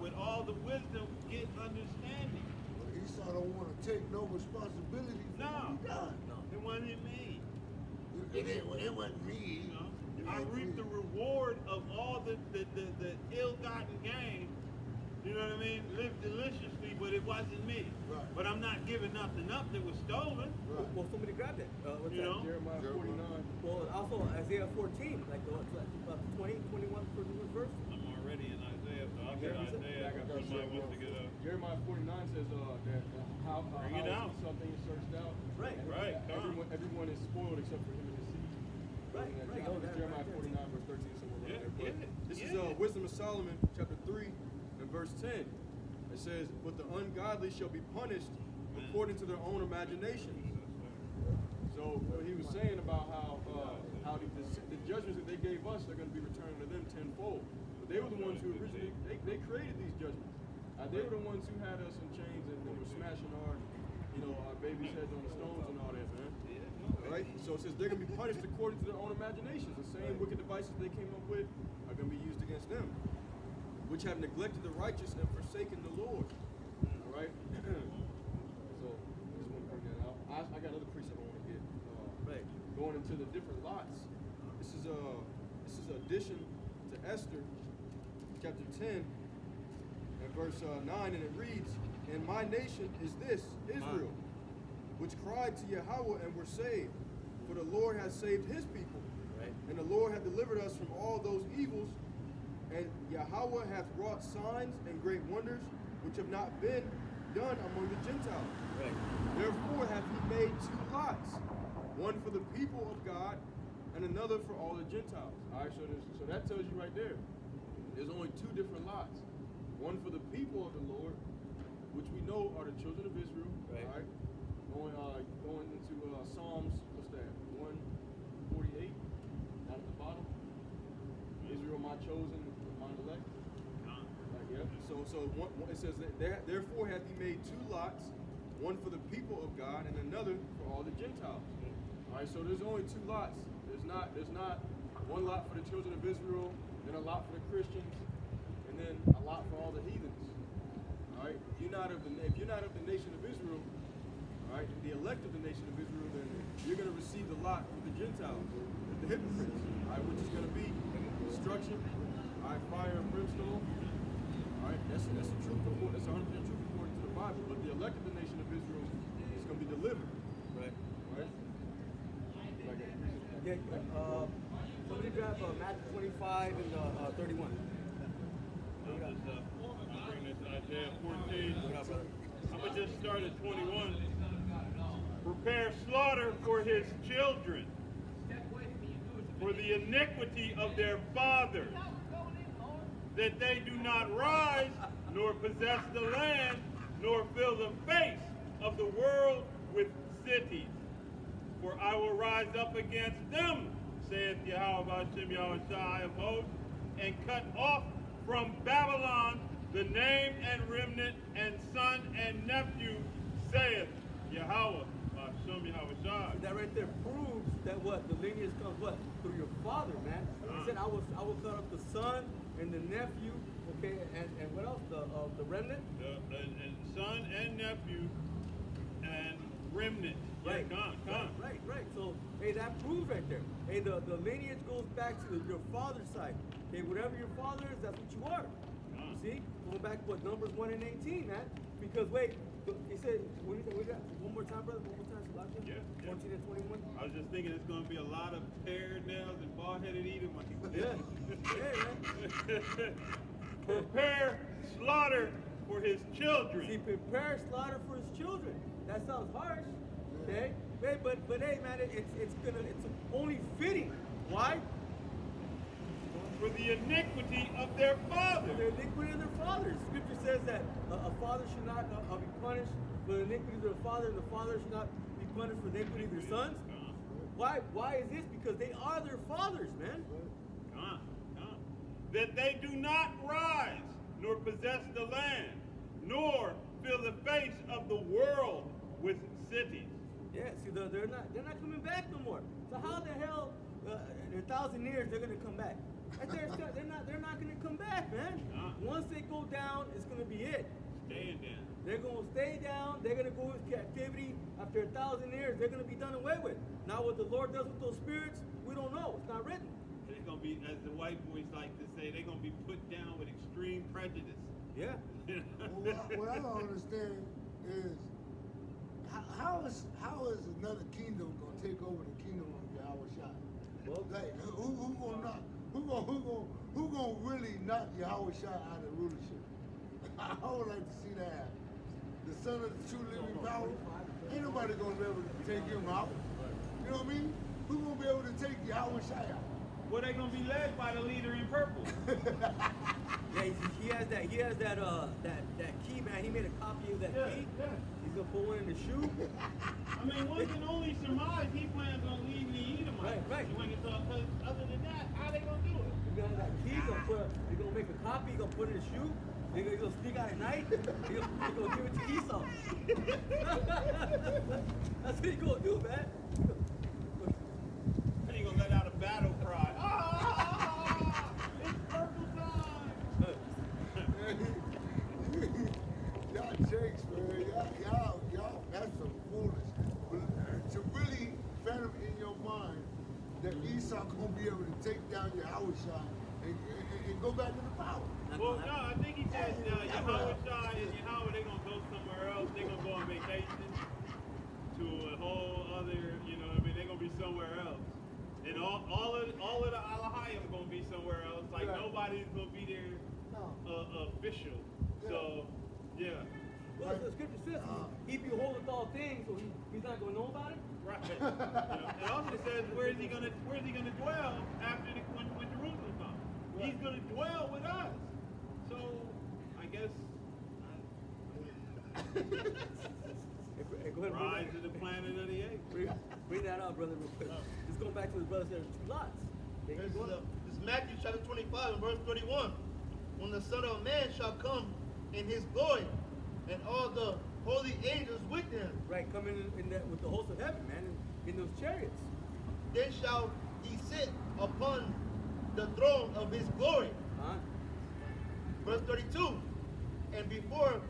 With all the wisdom, get understanding. But Esau don't want to take no responsibility for No. what he done. No. It wasn't me. It wasn't me. You know? I reaped the reward of all the ill-gotten gain. You know what I mean? Lived deliciously, but it wasn't me. Right. But I'm not giving nothing up that was stolen. Right. Well, somebody grabbed it. What's You that? know? Jeremiah 49. Well, also Isaiah 14, like the 20, 21 verse. I'm already in Isaiah, so I'll get Isaiah. I got Somebody something wants to get up. Jeremiah 49 says that how Bring it out. Esau thing is searched out. Right. And Right, come. everyone is spoiled except for him and his seed. Right, And right. I Oh, think that- it's Jeremiah right there. 49 verse 13 somewhere around Yeah, there. But yeah, this is yeah. Wisdom of Solomon chapter 3 and verse 10. It says, "But the ungodly shall be punished according to their own imaginations." So what he was saying about how the judgments that they gave us are going to be returned to them tenfold. But they were the ones who originally they created these judgments. They were the ones who had us in chains and were smashing our babies' heads on the stones and all that, man. Right? So it says they're going to be punished according to their own imaginations. The same wicked devices they came up with are going to be used against them, which have neglected the righteous and forsaken the Lord. addition to Esther, chapter 10, and verse 9, and it reads, "And my nation is this, Israel, which cried to Yahweh and were saved. For the Lord has saved his people, Right. and the Lord hath delivered us from all those evils. And Yahweh hath wrought signs and great wonders, which have not been done among the Gentiles. Right. Therefore hath he made two lots, one for the people of God, and another for all the Gentiles." All right, so that tells you right there. There's only two different lots. One for the people of the Lord, which we know are the children of Israel. Right. All right. Going into Psalms, what's that? 148, down at the bottom. Israel, my chosen, mine elect. Right, yeah. So it says that therefore hath he made two lots, one for the people of God and another for all the Gentiles. All right. So there's only two lots. There's not one lot for the children of Israel, then a lot for the Christians, and then a lot for all the heathens. All right. If you're not of the nation of Israel, all right, the elect of the nation of Israel, then you're going to receive the lot with the Gentiles, with the hypocrites, all right, which is going to be destruction, all right, fire and brimstone. All right, that's a truth report. That's 100% truth according to the Bible. But the elect of the nation of Israel is going to be delivered. Right. Right? Yeah. So let me grab Matthew 25 and 31. I'll just bring this Isaiah 14. What up, brother? I'm going to just start at 21. Prepare slaughter for his children, for the iniquity of their fathers, that they do not rise, nor possess the land, nor fill the face of the world with cities. For I will rise up against them, saith Yahweh Hashem Yahushai of hosts, and cut off from Babylon the name and remnant and son and nephew, saith Yahweh Hashem Yahushai. That right there proves that what the lineage comes what through your father, man. He said, "I will cut up the son and the nephew." Okay, and what else? The remnant. And son and nephew and remnant. Right. Yeah, come. Right. So, hey, that proves right there. Hey, the lineage goes back to your father's side. Okay, whatever your father is, that's what you are. You see? Going back to what Numbers 1 and 18, man. Because wait, he said, we got one more time, brother. One more time, Salakia. Yeah. 14 and 21. I was just thinking it's going to be a lot of tear nails and bald-headed Edomites. Yeah. Hey, man. Prepare slaughter for his children. See, prepare slaughter for his children. That sounds harsh. Okay? Hey, but hey, man, it's only fitting. Why? For the iniquity of their For fathers. the iniquity of their fathers. Scripture says that a father should not be punished for the iniquity of their father, and the father should not be punished for the iniquity of their sons. Why is this? Because they are their fathers, man. Come. That they do not rise, nor possess the land, nor fill the face of the world with cities. Yeah, see, they're not coming back no more. So how the hell, in 1,000 years, they're gonna come back? Right there, they're not gonna come back, man. Once they go down, it's gonna be it. Staying down. They're gonna stay down. They're gonna go into captivity. After 1,000 years, they're gonna be done away with. Now, what the Lord does with those spirits, we don't know. It's not written. They're going to be, as the white boys like to say, they're going to be put down with extreme prejudice. Yeah. What I don't understand is how is another kingdom gonna take over the kingdom of Yahweh Shai? Well, Like who gonna really knock Yahweh Shai out of rulership? I would like to see that happen. The son of the true living power, ain't nobody gonna be able to take him out. You know what I mean? Who gonna be able to take Yahweh Shai out? Well, they're going to be led by the leader in purple. yeah. He has that key, man. He made a copy of that key. Yeah. He's gonna put one in the shoe. I mean, one can only surmise he plans on leading the Edomites. Right. Because other than that, how they going to do it? He's gonna have that key. He's gonna make a copy. He's gonna put it in the shoe. He's gonna sneak out at night. He's gonna give it to Esau. That's what he's gonna do, man. And he's going to let out a battle cry. It's purple time. Y'all jakes, man. Y'all, that's some foolish. To really fathom in your mind that Esau gonna be able to take down Yahushua and go back to the power. Well, no, I think he said Yahweh Shai and Yahweh, they're going to go somewhere else. They're going to go on vacation to a whole other, you know what I mean? They're going to be somewhere else. And all of the Alahayim going to be somewhere else. Like, Right. nobody's going to be there official. So, yeah. Well, the scripture says he beholdeth all things, so he's not going to know about it? Right. You know, and also it says, where is he gonna dwell after when Jerusalem comes? Right. He's gonna dwell with us. So I guess Hey, go ahead and rise to the planet of the apes. bring that out, brother, real quick. Just going back to the brothers, there's two lots. Okay, This keep going. is Matthew chapter 25 and verse 31. When the Son of Man shall come in his glory, and all the holy angels with him, Right, coming in that with the host of heaven, man, in those chariots. then shall he sit upon the throne of his glory. Huh? Verse 32. And before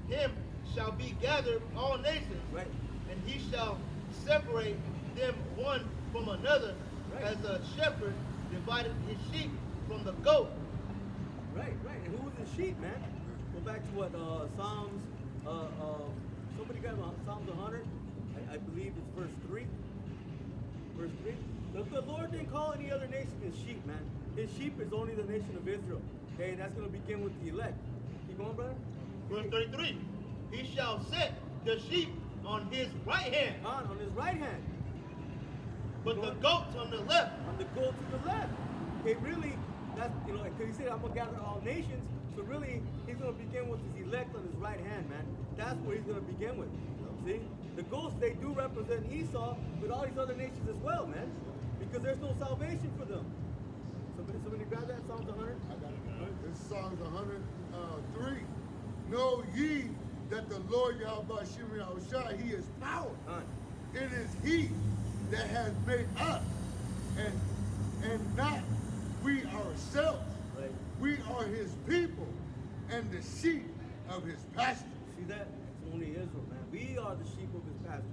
him shall be gathered all nations, Right. and he shall separate them one from another, Right. as a shepherd divided his sheep from the goat. Right. And who was the sheep, man? Go back to what Psalms. Somebody got Psalms 100. I believe it's verse 3. Verse 3. The Lord didn't call any other nation his sheep, man. His sheep is only the nation of Israel. Okay, and that's going to begin with the elect. Keep going, brother. Verse 33. He shall set the sheep on his right hand, On his right hand. but the goats on the left. On the goal to the left. Okay, really, that's, because he said, I'm going to gather all nations. So really, he's going to begin with his elect on his right hand, man. That's where he's going to begin with. See? The goats, they do represent Esau, but all these other nations as well, man. Because there's no salvation for them. Somebody grab that, Psalms 100? I got it. This is Psalms 103. Know ye that the Lord Yahweh Shimei Yahushua, he is power. Huh. It is he that has made us, and not we ourselves. Right. We are his people and the sheep of his pasture. See that? It's only Israel, man. We are the sheep of his pasture.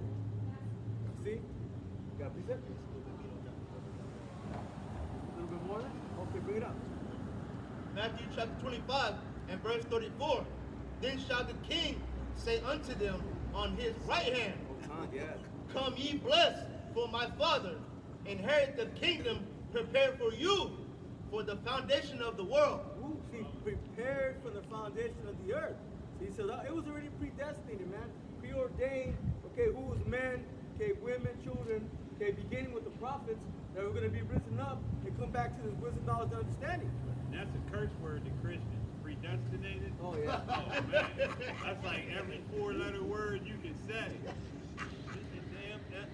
See? Got precept? A little bit more? Okay, bring it up. Matthew chapter 25 and verse 34. Then shall the king say unto them on his right hand, Yes. Come ye blessed for my father, inherit the kingdom prepared for you for the foundation of the world. Ooh, see, prepared for the foundation of the earth. See, so that, it was already predestinated, man. Preordained, okay, who was men, okay, women, children, okay, beginning with the prophets that were going to be risen up and come back to this wisdom, knowledge, and understanding. That's a curse word to Christians. Predestinated. Oh, yeah. Oh man, that's like every four-letter word you can say.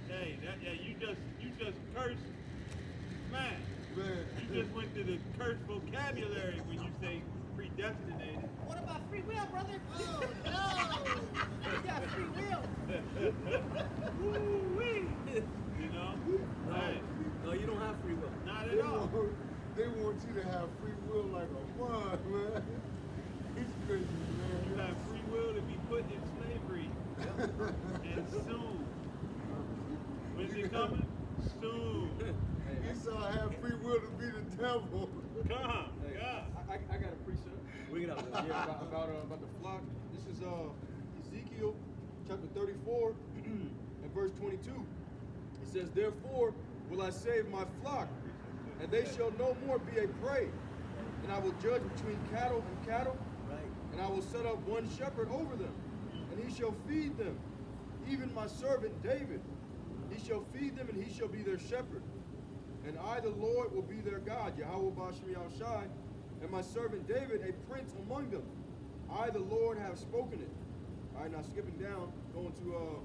Damn, you just cursed, man. Man. You just went to the curse vocabulary when you say predestinated. What about free will, brother? Oh, no! You got free will. Woo-wee. You know? No, Hey, no, you don't have free will. not at all. They want you to have free will like a mud, man. It's crazy, You man. have free will to be put in slavery. And soon. When's it coming? Soon. Esau had free will to be the devil. Come. Hey, God. I got a precept. Bring it up. Yeah, about the flock. This is Ezekiel chapter 34 and verse 22. It says, Therefore will I save my flock, and they shall no more be a prey. And I will judge between cattle and cattle, Right. and I will set up one shepherd over them, and he shall feed them, even my servant David. He shall feed them, and he shall be their shepherd. And I, the Lord, will be their God, Yahweh Bashmi Al-Shai, and my servant David, a prince among them. I, the Lord, have spoken it. All right, now skipping down, going to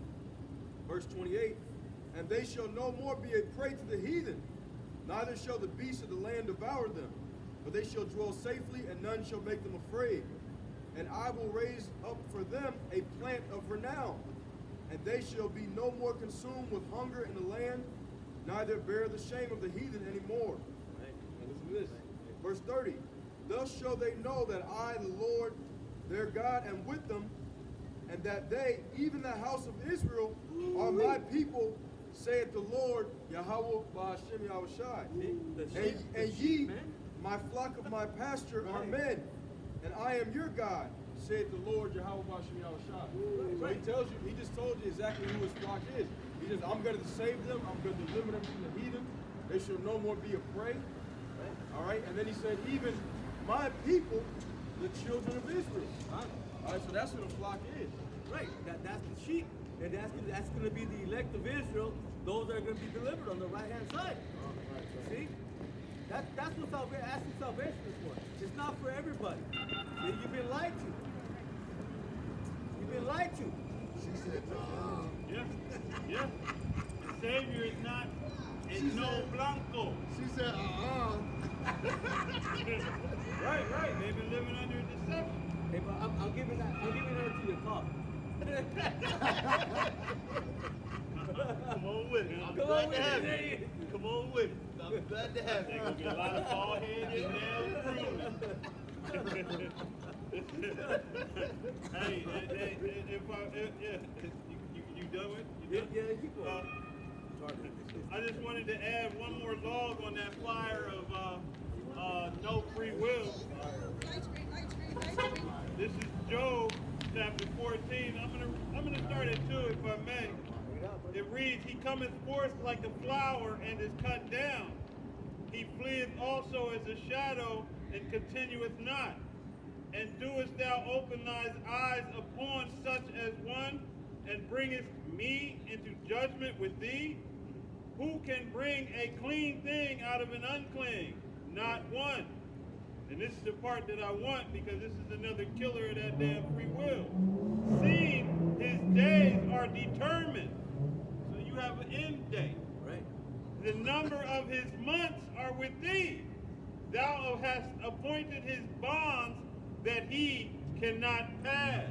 verse 28. And they shall no more be a prey to the heathen, neither shall the beasts of the land devour them, but they shall dwell safely, and none shall make them afraid. And I will raise up for them a plant of renown, and they shall be no more consumed with hunger in the land, neither bear the shame of the heathen anymore. Right. Now listen to this. Verse 30. Thus shall they know that I, the Lord, their God, am with them, and that they, even the house of Israel, are my people, saith the Lord, Yahweh Ba'ashem Yahushai. And ye, man. my flock of my pasture, are Right. men, and I am your God, saith the Lord, Yahweh Ba'ashem Yahushai. So he tells you, he just told you exactly who his flock is. He says, I'm going to save them, I'm going to deliver them from the heathen. They shall no more be a prey. All right, and then he said, even my people, the children of Israel. All right, so that's who the flock is. Right, that's the sheep, and that's gonna be the elect of Israel. Those that are gonna be delivered on the right hand side. See, that's what salvation is for. It's not for everybody. See, you've been lied to. You've been lied to. She said, Yeah. Yeah. The Savior is not no blanco. She said, Right. They've been living under a deception. Hey, but I'm giving her to your call. Come on with it. I'm Come glad on to have with you. it. Come on with it. I'm glad to have They're you. gonna get a lot of bald heads and nails Hey, you done with? You done? Yeah, keep going. I just wanted to add one more log on that flyer of no free will. This is Job chapter 14. I'm gonna start at 2 if I may. It reads, he cometh forth like a flower and is cut down. He fleeth also as a shadow and continueth not. And doest thou open thine eyes upon such as one, and bringest me into judgment with thee? Who can bring a clean thing out of an unclean? Not one. And this is the part that I want, because this is another killer of that damn free will. Seeing his days are determined. So you have an end date. Right. The number of his months are with thee. Thou hast appointed his bonds that he cannot pass.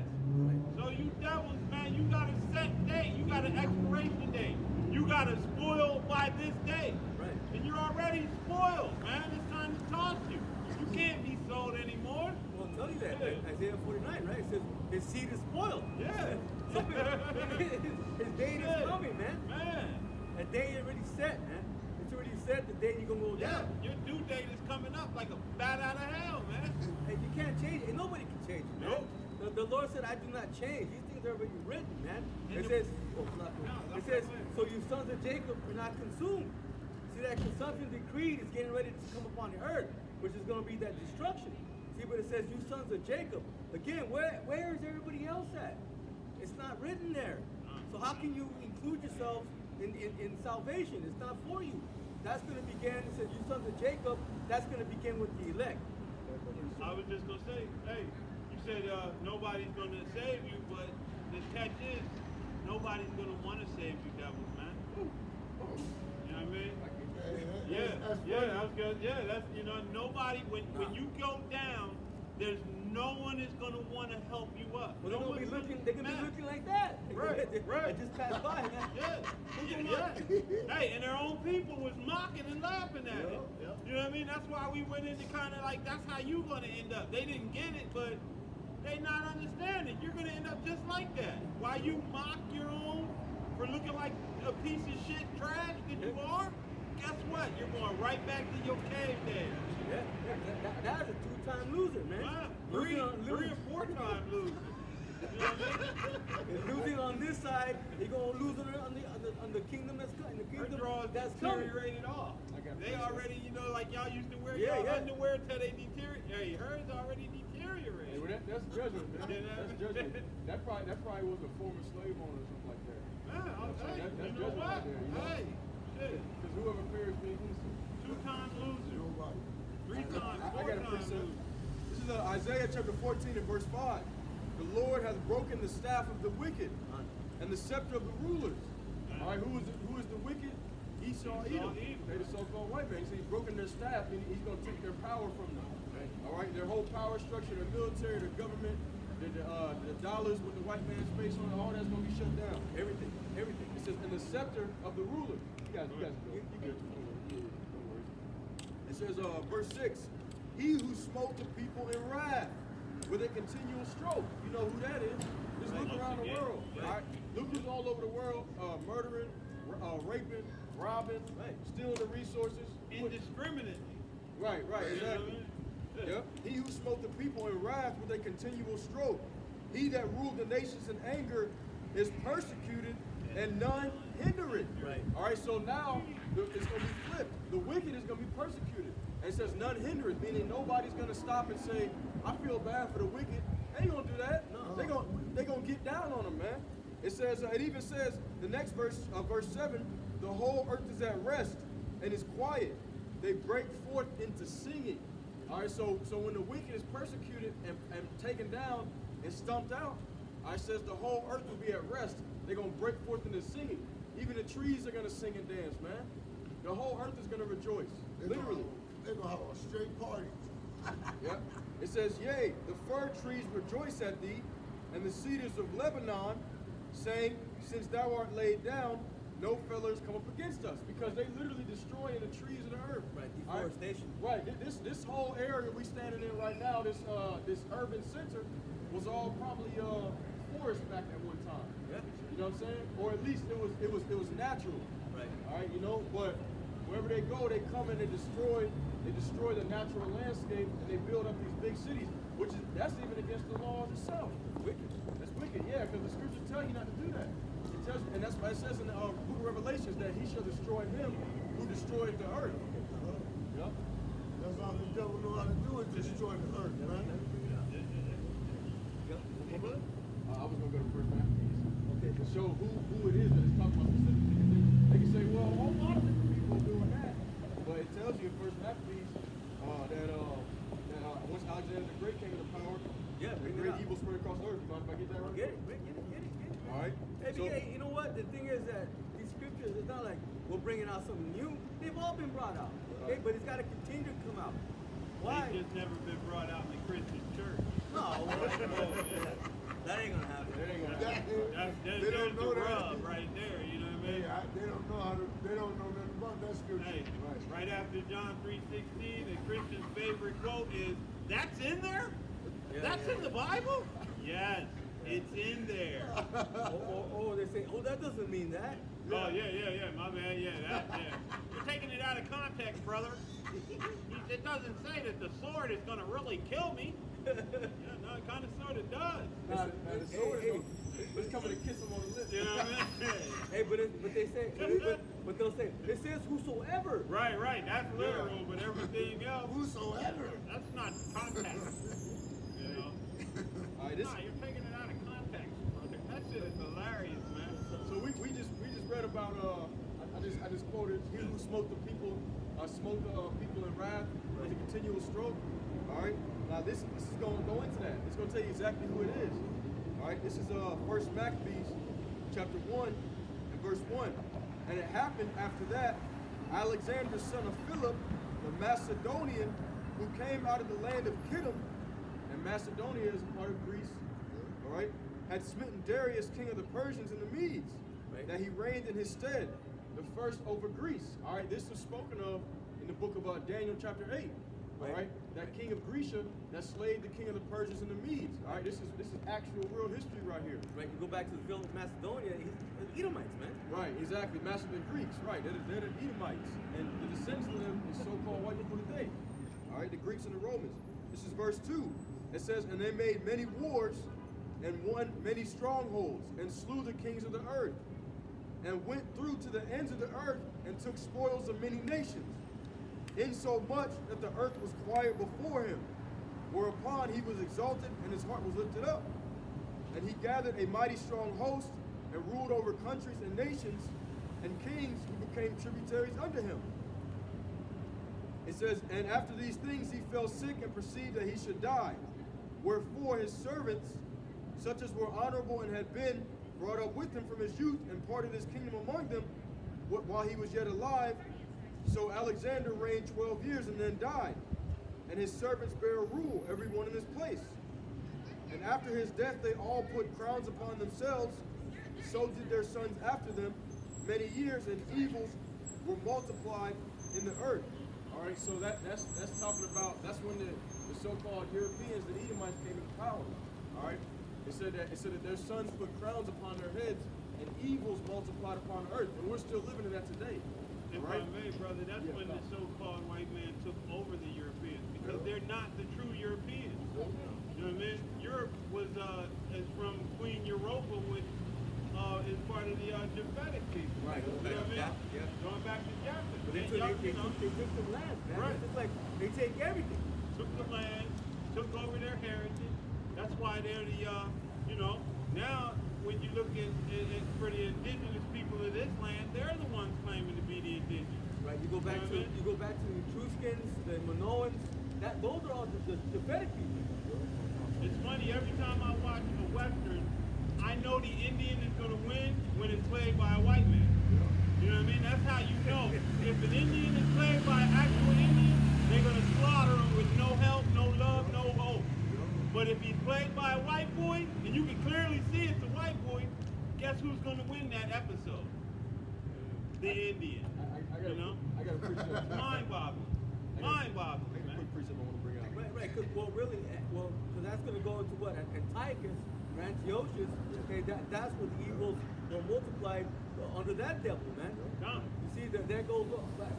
So you devils, man, you got a set date. You got an expiration date. You got to spoil by this date. Right. And you're already spoiled, man. It's time to toss you. You can't be sold anymore. Well, I'll tell you that. Yeah. Isaiah 49, right? It says his seed is spoiled. Yeah. So his date is coming, man. Man. A day already set, man. It's already set. The day you're gonna go Yeah, down. your due date is coming up like a bat out of hell, man. Hey, you can't change it. And nobody can change it, man. Nope. The Lord said, I do not change. These things are already written, man. And It the- says, No, it says, so you sons of Jacob are not consumed. See, that consumption decreed is getting ready to come upon the earth, which is going to be that destruction. See, but it says, you sons of Jacob. Again, where is everybody else at? It's not written there. So how can you include yourselves in salvation? It's not for you. That's going to begin, it says, you sons of Jacob, that's going to begin with the elect. I was just gonna say, hey, you said nobody's gonna save you, but the catch is nobody's gonna want to save you, devils, man. You know what I mean? That's nobody. When you go down, there's no one is gonna want to help you up. Well, they're No gonna be one's looking. They're gonna be man. looking like that. Right. I just passed by, man. Hey, and their own people was mocking and laughing at it. You know what I mean? That's why we went into kind of like, that's how you gonna end up. They didn't get it, but they not understanding. You're gonna end up just like that. Why you mock your own for looking like a piece of shit trash that you are? Guess what? You're going right back to your cave days. Yeah. That is a two-time loser, man. Wow. Losing on- Three or four times losing. You know what I mean? And losing on this side, you're gonna lose on the kingdom that's coming. The Her kingdom drawers that's coming. deteriorated off. They already, like y'all used to wear Yeah, y'all yeah. underwear till they deteriorate. Hey, hers already deteriorated. Hey, well, that's judgment, man. That's judgment. That probably was a former slave owner or something like that. Man, hey, That's you know judgment what? right there, you know? Hey, shit. Because whoever fears me, listen. 2 times loser. 3 times, I 4 got a times precept. loser. This is Isaiah chapter 14 and verse 5. The Lord has broken the staff of the wicked and the scepter of the rulers. All right, who is the wicked? Esau, Edom. They the so-called white man. He's broken their staff, and he's going to take their power from them. All right, their whole power structure, their military, their government, the dollars with the white man's face on it, all that's going to be shut down. Everything. It says, and the scepter of the ruler. You guys go. You get it. It says, verse 6, he who smote the people in wrath with a continual stroke. You know who that is. Just look around the world. All right? Look who's all over the world, murdering, raping, robbing, stealing the resources. Indiscriminately. Right, You know exactly. what I mean? Yep. He who smote the people in wrath with a continual stroke. He that ruled the nations in anger is persecuted, and none hinder it. Right. All right, so now it's going to be flipped. The wicked is going to be persecuted. And it says none hinder it, meaning nobody's going to stop and say, I feel bad for the wicked. They ain't going to do that. No. They're going to get down on them, man. It says, it even says, the next verse, verse 7, the whole earth is at rest and is quiet. They break forth into singing. All right, so when the wicked is persecuted and taken down and stumped out, I says the whole earth will be at rest. They're going to break forth into singing. Even the trees are going to sing and dance, man. The whole earth is going to rejoice, literally. They're going to have a straight party. Yep. It says, yea, the fir trees rejoice at thee, and the cedars of Lebanon, saying, since thou art laid down, no fellers come up against us. Because they literally destroying the trees of the earth. Right, All deforestation. Right. This whole area we standing in right now, this urban center, was all probably forest back at one time. Yeah. You know what I'm saying? Or at least it was natural. Right. All right, you know, but wherever they go, they come and they destroy the natural landscape and they build up these big cities, that's even against the laws itself. Wicked. That's wicked, yeah, because the scriptures tell you not to do that. It tells you, and that's why it says in the book of Revelations that he shall destroy him who destroyed the earth. Yep. That's all the devil know how to do is destroy the earth, man. Yep. I was gonna go to First Maccabees. Okay. To show who it is that it's talking about specifically. They can say, well, a whole lot of different people are doing that. But it tells you in First Maccabees that once Alexander the Great came into power, Yeah, the bring it great out. evil spread across the earth. You mind if I get that right? Get it. All right. Hey, So, BK, you know what? The thing is that these scriptures, it's not like we're bringing out something new. They've all been brought out. Okay, but it's got to continue to come out. Why? They just never been brought out in the Christian church. No, that ain't gonna happen. that ain't gonna happen. There's They don't know the that. rub right there, you know what I mean? They don't know they don't know nothing about that scripture. Hey, right after John 3:16, the Christian's favorite quote is, "That's in there? That's in the Bible?" Yes, it's in there. Or they say, oh, that doesn't mean that. Oh yeah, my man, yeah. You're taking it out of context, brother. It doesn't say that the sword is gonna really kill me. Yeah, no, it kind of sort of does. Now the sword is it's coming to kiss him on the lips. You know what I mean? Hey, but they say, but they'll say, it says whosoever. Right, that's literal, but everything else, Whosoever. that's not context. You know? All right, this. Nah, you're taking it out of context, brother. That shit is hilarious, man. So we just read about I just quoted he who smote the people in wrath with a continual stroke. All right. Now this is going to go into that. It's going to tell you exactly who it is. All right. This is First Maccabees chapter 1 and verse 1. And it happened after that, Alexander son of Philip, the Macedonian, who came out of the land of Kittim, and Macedonia is a part of Greece. All right. Had smitten Darius, king of the Persians and the Medes, Right. that he reigned in his stead, the first over Greece. All right, this is spoken of in the book of Daniel chapter 8. All right, that king of Grecia that slayed the king of the Persians and the Medes. All right, this is actual real history right here. Right, you go back to the film of Macedonia, he's Edomites, man. Right, exactly. Macedon Greeks. Right, they're the Edomites, and the descendants of them is so-called white people today. All right, the Greeks and the Romans. This is verse 2. It says, and they made many wars and won many strongholds and slew the kings of the earth and went through to the ends of the earth and took spoils of many nations, insomuch that the earth was quiet before him, whereupon he was exalted and his heart was lifted up. And he gathered a mighty strong host and ruled over countries and nations and kings who became tributaries unto him. It says, and after these things he fell sick and perceived that he should die. Wherefore his servants, such as were honorable and had been brought up with him from his youth and parted his kingdom among them while he was yet alive. So Alexander reigned 12 years and then died. And his servants bare rule, every one in his place. And after his death they all put crowns upon themselves. So did their sons after them many years, and evils were multiplied in the earth. All right, so that's talking about, that's when the so-called Europeans, the Edomites, came into power. All right, It said that their sons put crowns upon their heads and evils multiplied upon the earth. And we're still living in that today. If All right? I may, brother, that's when the so-called white man took over the Europeans because they're not the true Europeans. You know what I mean? Europe was is from Queen Europa, which is part of the Japhetic people. Right. You know what I mean? Yeah. Going back to Japheth. But they And took, y'all, they, you know, they took the land, man. Right. It's just like they take everything. took the land, took over their heritage. That's why they're the, you know, now when you look at for the indigenous people of this land, they're the ones claiming to be the indigenous. Right. You go back You know to what I mean? you go back to the Etruscans, the Minoans. Those are all the Japhetic people. It's funny, every time I watch a Western, I know the Indian is going to win when it's played by a white man. You know what I mean? That's how you know. If an Indian is played by an actual Indian, they're going to slaughter him with no help, no love, no hope. But if he's played by a white boy, and you can clearly see it's a white boy, guess who's going to win that episode? The Indian. I You know? got a precept. Mind-boggling. I Mind-boggling, got a man. quick precept I want to bring out. Right. Because that's going to go into what Antiochus, or Antiochus. Okay, that's where the evils were multiplied under that devil, man. Come. You see that goes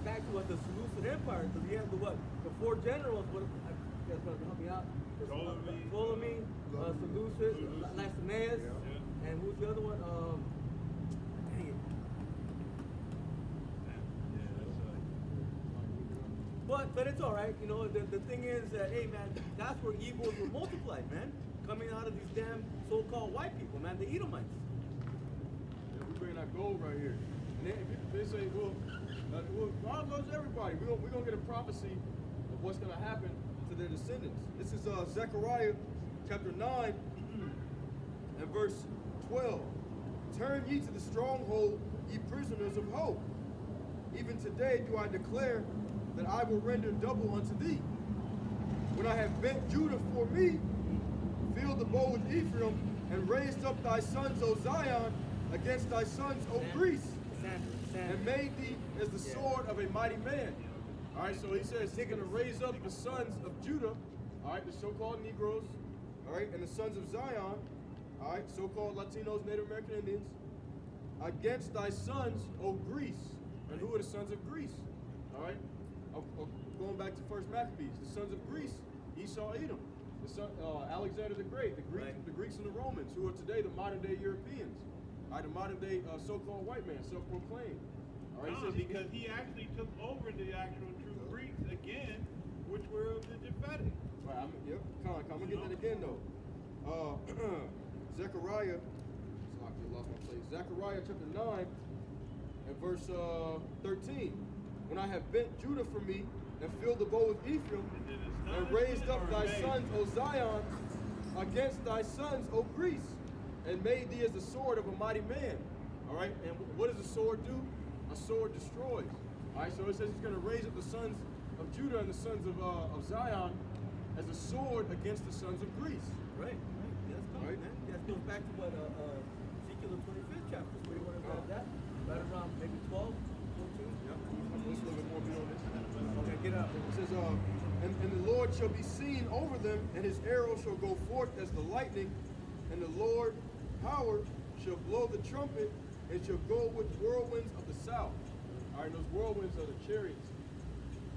back to what the Seleucid Empire, because he had the four generals. What I guess going to help me out? Ptolemy, Seleucus, Lysimachus, and who's the other one? Dang it. But it's all right, you know. The thing is that, hey man, that's where evils were multiplied, man. Coming out of these damn so-called white people, man, the Edomites. Yeah, we bringing that gold right here. And they say, well, God loves everybody. We're gonna get a prophecy of what's gonna happen to their descendants. This is Zechariah chapter 9 and verse 12. Turn ye to the stronghold, ye prisoners of hope. Even today do I declare that I will render double unto thee. When I have bent Judah for me, filled the bow with Ephraim, and raised up thy sons, O Zion, against thy sons, O Greece, and made thee as the sword of a mighty man. All right, so he says he's going to raise up the sons of Judah, all right, the so-called Negroes, all right, and the sons of Zion, all right, so-called Latinos, Native American Indians, against thy sons, O Greece. And who are the sons of Greece? All right, going back to First Maccabees, the sons of Greece, Esau, Edom, the son, Alexander the Great, the Greeks and the Romans, who are today the modern-day Europeans, all right, the modern-day so-called white man, self-proclaimed. All right, No, because he actually took over the actual true Greeks again, which were of the Japhetic. Right, I'm gonna get that again though. Zechariah, I lost my place. Zechariah chapter 9 and verse 13. When I have bent Judah for me and filled the bow with Ephraim and raised up thy sons, O Zion, against thy sons, O Greece, and made thee as the sword of a mighty man. All right, and what does a sword do? A sword destroys. All right, so it says he's going to raise up the sons of Judah and the sons of Zion as a sword against the sons of Greece. Right. That's cool, Right. man. That goes back to what Ezekiel the 25th chapter. Where you want to grab that? Right around maybe 12, 14. Yeah, let's a little bit more view on this. Okay, get up. It says, and the Lord shall be seen over them, and his arrow shall go forth as the lightning, and the Lord power shall blow the trumpet, and shall go with whirlwinds of the south. All right, those whirlwinds are the chariots.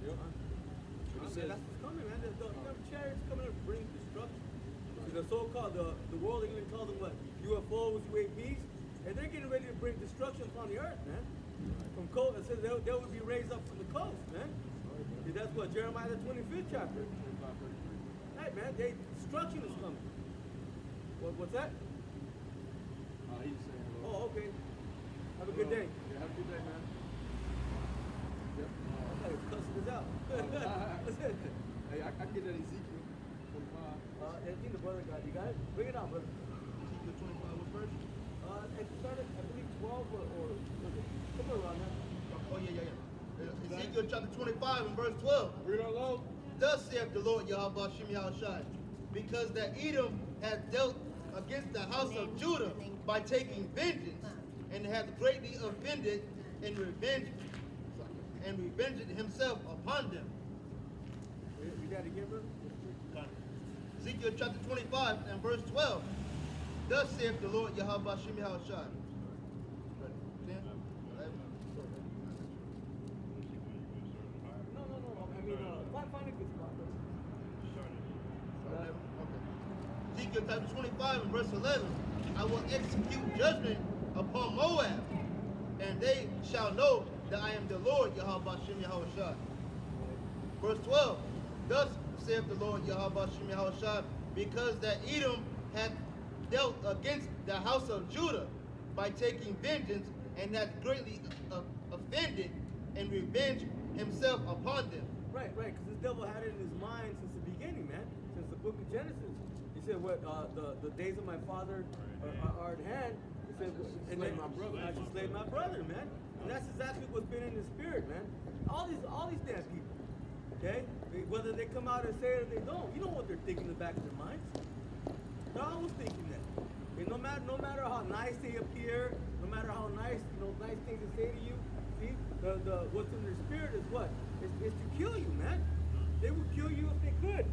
Yep. It Okay, says, that's what's coming, man. The chariots coming to bring destruction. So the so-called, the world, they're going to call them what? UFOs, UAPs. And they're getting ready to bring destruction upon the earth, man. From coast, it says they will be raised up from the coast, man. See, that's what Jeremiah the 25th chapter. Hey, man, destruction is coming. What's that? he's saying hello. Oh, okay. Have a good day. Yeah, have a good day, man. Yep. Hey, cussing us out. Hey, I can get that Ezekiel 25. I think the brother got it. You got it? Bring it out, brother. Ezekiel 25, what verse? It started, I believe, 12 or somewhere around there. Oh, yeah. Ezekiel chapter 25 and verse 12. Read out loud. Thus saith the Lord Yahweh Shem Yahushai, because that Edom hath dealt against the house of Judah by taking vengeance, and hath greatly offended and revenged himself upon them. You got it again, brother? Ezekiel chapter 25 and verse 12. thus saith the Lord Yahweh Shem Yahushua. 10, 11. No. I mean, find a good spot. Okay. Ezekiel chapter 25 and verse 11. I will execute judgment upon Moab, and they shall know that I am the Lord Yahweh Shem Yahushua. Verse 12. Thus saith the Lord Yahweh Shem Yahushua, because that Edom hath dealt against the house of Judah by taking vengeance, and hath greatly offended and revenged himself upon them. Right, because this devil had it in his mind since the beginning, man. Since the book of Genesis. He said, what, the days of my father are at hand. He said, and slay then my brother. I should slay my brother, man. And that's exactly what's been in the spirit, man. All these damn people, okay? Whether they come out and say it or they don't, you know what they're thinking in the back of their minds. They're always thinking that. And no matter how nice they appear, no matter how nice, nice things they say to you, see, the what's in their spirit is what? It's to kill you, man. They would kill you if they could.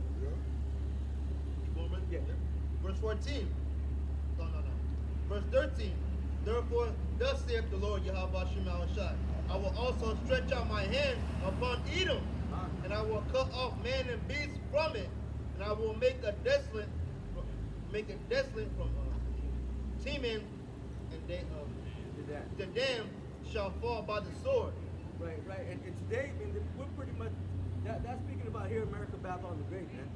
Yeah. Verse 14. No. Verse 13. Therefore, thus saith the Lord Yahweh Shem Yahushua, I will also stretch out my hand upon Edom, and I will cut off man and beast from it, and I will make it desolate from Teman, and the dam shall fall by the sword. Right. And today, I mean, we're pretty much, that's speaking about here, America, Babylon the Great, man.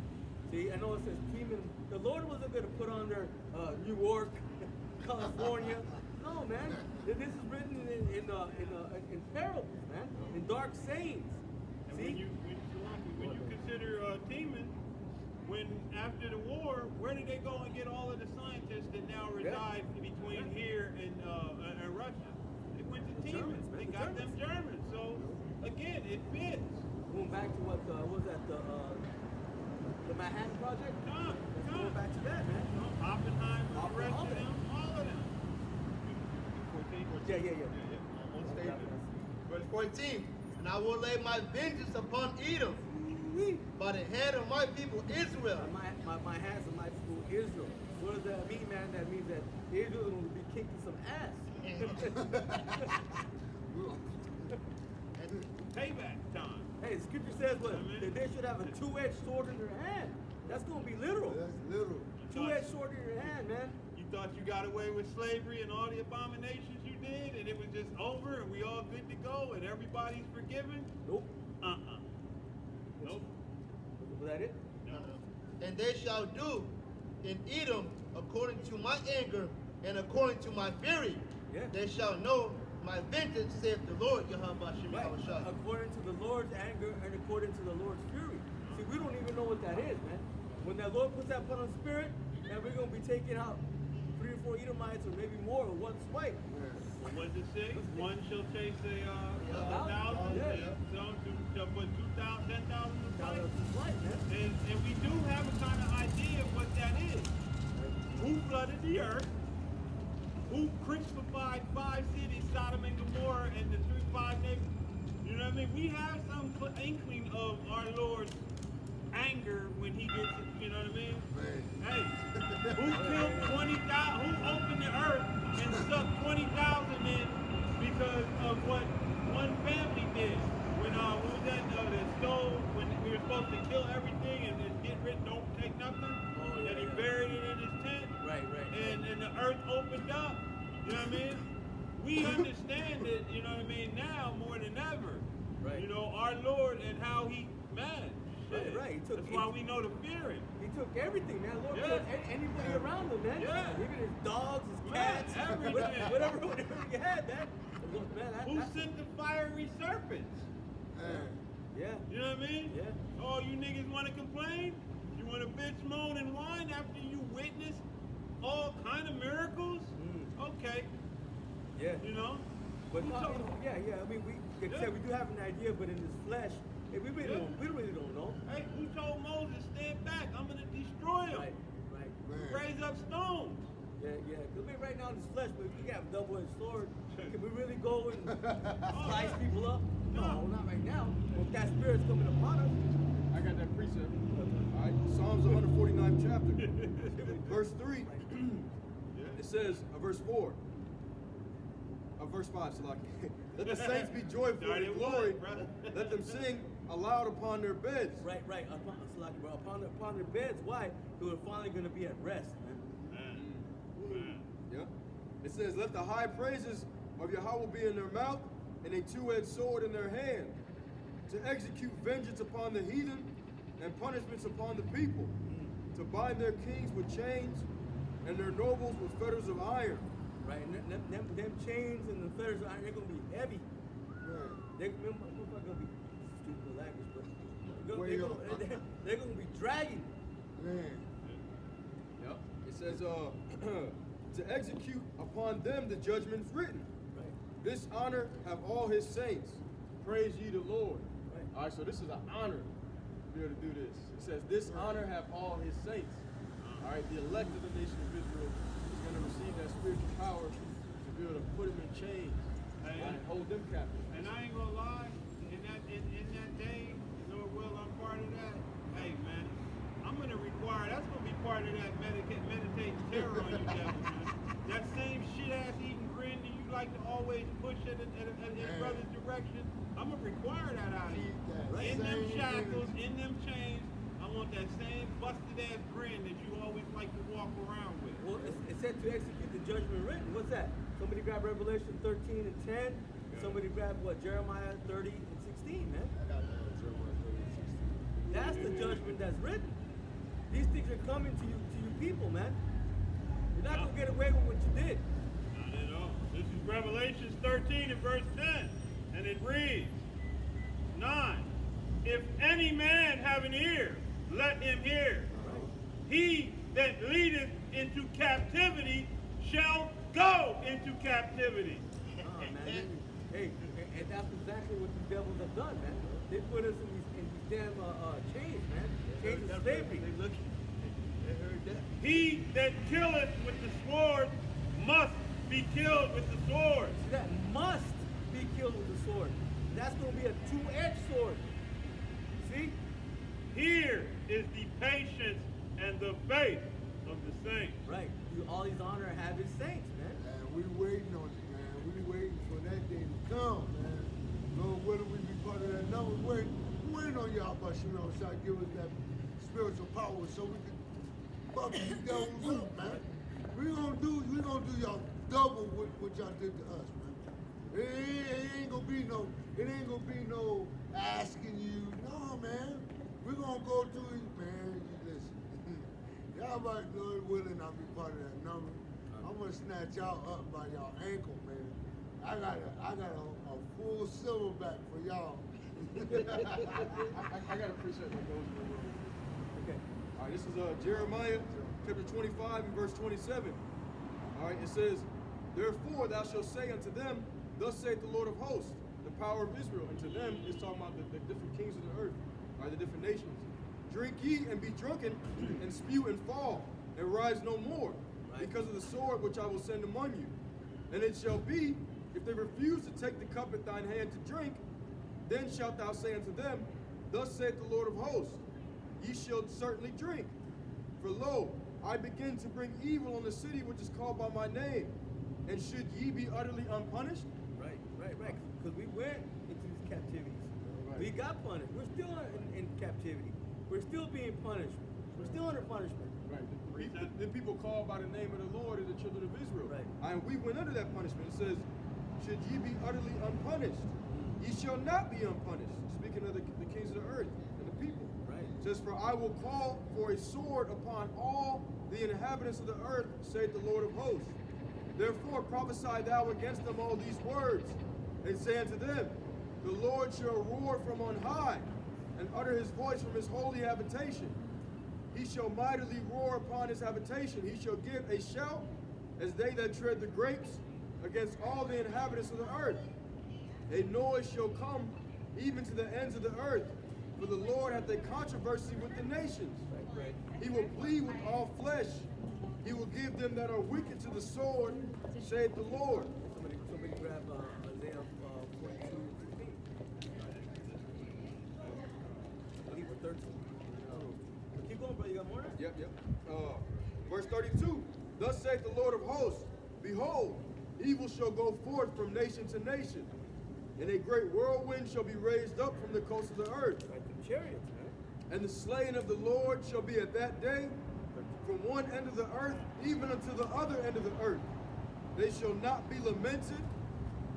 See, I know it says Teman. The Lord wasn't going to put on there New York, California. No, man. This is written in parables, man. In dark sayings. And See? when you consider Teman, when after the war, where did they go and get all of the scientists that now reside between here and Russia? They went to Teman. Germans, man, They the got them Germans. So again, it fits. Going back to what was that, the Manhattan Project? Going back to that, man. Oppenheimer, the rest all of that. them, all of them. 14? Yeah. Almost statement. Verse 14. And I will lay my vengeance upon Edom by the hand of my people Israel. My hands and my people Israel. What does that mean, man? That means that Israel is going to be kicking some ass. Payback time. Hey, the scripture says what? Amen. That they should have a two-edged sword in their hand. That's going to be literal. That's little. Two-edged sword in your hand, man. You thought you got away with slavery and all the abominations you did, and it was just over, and we all good to go, and everybody's forgiven? Nope. Nope. Was that it? And they shall do in Edom according to my anger and according to my fury. Yeah. They shall know my vengeance, saith the Lord Yahweh Shem Right. Yahushua. According to the Lord's anger and according to the Lord's fury. See, we don't even know what that is, man. When that Lord puts that upon the spirit, and we're going to be taking out 3 or 4 Edomites or maybe more with one swipe. What does it say? One shall chase a thousand, Yeah. and some shall put 2,000, 10,000 to fight. Swipe, man. And we do have a kind of idea of what that is. Who flooded the earth? Who crucified 5 cities, Sodom and Gomorrah, and the 5 neighbors? You know what I mean? We have some inkling of our Lord's anger when he gets, you know what I mean? Man. Hey, who killed 20,000? Who opened the earth and sucked 20,000 in because of what one family did? When what was that? The stove, when we were supposed to kill everything and get rid, don't take nothing. And he buried it in his tent. Right. And the earth opened up. You know what I mean? We understand it, you know what I mean, now more than ever. Right. You know, our Lord and how he managed. Right. That's why we know to fear him. He took everything, man. Lord Yeah. killed anybody around him, man. Yeah. Even his dogs, his Yeah, cats, everything. whatever he had, man. Look, man, Who sent the fiery serpents? Yeah. You know what I mean? Yeah. Oh, you niggas want to complain? You want to bitch, moan, and whine after you witness all kind of miracles? Okay, Yeah. you know? But Who told- yeah. I mean, like I said, we do have an idea, but in this flesh, we really don't know. Hey, who told Moses, stand back, I'm going to destroy him. Right. Man. Raise up stones. Yeah. Because we right now in this flesh, but if we got a double-edged sword, can we really go and slice people up? No, not right now. If that spirit's coming upon us. I got that precept. All right, Psalms 149th chapter, verse 3. it says, verse 4. Verse 5, Salaki. Let the saints be joyful Darn in it glory. was, brother. Let them sing aloud upon their beds. Right. Upon, Salaki, bro. Upon their beds. Why? Because we're finally going to be at rest, man. Man. Yeah. It says, let the high praises of Yahweh be in their mouth and a two-edged sword in their hand, to execute vengeance upon the heathen and punishments upon the people, to bind their kings with chains and their nobles with fetters of iron. Right, and them chains and the fetters, they're gonna be heavy. They're gonna be stupid language, but they're gonna be dragging. Man. Yep. It says, to execute upon them the judgments written. Right. This honor have all his saints. Praise ye the Lord. Right. All right, so this is an honor to be able to do this. It says, this honor have all his saints. All right, the elect of the nation of Israel is going to receive that spiritual power to be able to put them in chains and hold them captive. And I ain't gonna lie, in that day, Lord will, I'm part of that. Hey man, I'm gonna require, that's gonna be part of that meditating terror on you devils, man. That same shit ass eating grin that you like to always push in brother's direction, I'm gonna require that out of you. In them shackles, in them chains, I want that same busted ass grin that you always like to walk around with. Well, it said to execute the judgment written. What's that? Somebody grab Revelation 13 and 10. Somebody grab what? Jeremiah 30 and 16, man. That's the judgment that's written. These things are coming to you people, man. You're not gonna get away with what you did. Not at all. This is Revelation 13 and verse 10. And it reads, 9. If any man have an ear, let him hear. He that leadeth into captivity shall go into captivity. Man. Hey, and that's exactly what the devils have done, man. They put us in these damn chains, man. Chains of slavery. They heard that. He that killeth with the sword must be killed with the sword. See, that must be killed with the sword. That's going to be a two-edged sword. See? Here is the patience and the faith of the saints. Right. All these honor have his saints, man. And we waiting on it, man. We waiting for that day to come, man. Lord, whether we be part of that number, waiting on y'all, but you know, so give us that spiritual power so we can fuck these devils up, man. We gonna do y'all double what y'all did to us, man. It ain't gonna be no asking you, no, man. We gonna go through it, man. You listen. Y'all might, Lord willing, I'll be part of that number. I'm gonna snatch y'all up by y'all ankle, man. I got a full silverback for y'all. I got to appreciate what goes in the world. Okay. All right, this is Jeremiah chapter 25 and verse 27. All right, it says, therefore thou shalt say unto them, thus saith the Lord of hosts, the power of Israel. And to them, it's talking about the different kings of the earth, right, the different nations. Drink ye and be drunken, and spew and fall, and rise no more, because of the sword which I will send among you. And it shall be, if they refuse to take the cup at thine hand to drink, then shalt thou say unto them, thus saith the Lord of hosts, ye shall certainly drink. For lo, I begin to bring evil on the city which is called by my name. And should ye be utterly unpunished? Right. Because we went into these captivities. Right. We got punished. We're still in captivity. We're still being punished. We're still under punishment. Right. The people called by the name of the Lord are the children of Israel. Right. And we went under that punishment. It says, should ye be utterly unpunished? Ye shall not be unpunished. Speaking of the kings of the earth and the people. Right. It says, for I will call for a sword upon all the inhabitants of the earth, saith the Lord of hosts. Therefore prophesy thou against them all these words, and say unto them, the Lord shall roar from on high, and utter his voice from his holy habitation. He shall mightily roar upon his habitation. He shall give a shout as they that tread the grapes against all the inhabitants of the earth. A noise shall come even to the ends of the earth. For the Lord hath a controversy with the nations. Right. He will plead with all flesh. He will give them that are wicked to the sword, saith the Lord. Somebody grab Isaiah 42:15. Leave with 13. Keep going, brother. You got more? Yep. Verse 32. Thus saith the Lord of hosts, behold, evil shall go forth from nation to nation, and a great whirlwind shall be raised up from the coast of the earth. Like the chariots, man. And the slaying of the Lord shall be at that day from one end of the earth even unto the other end of the earth. They shall not be lamented,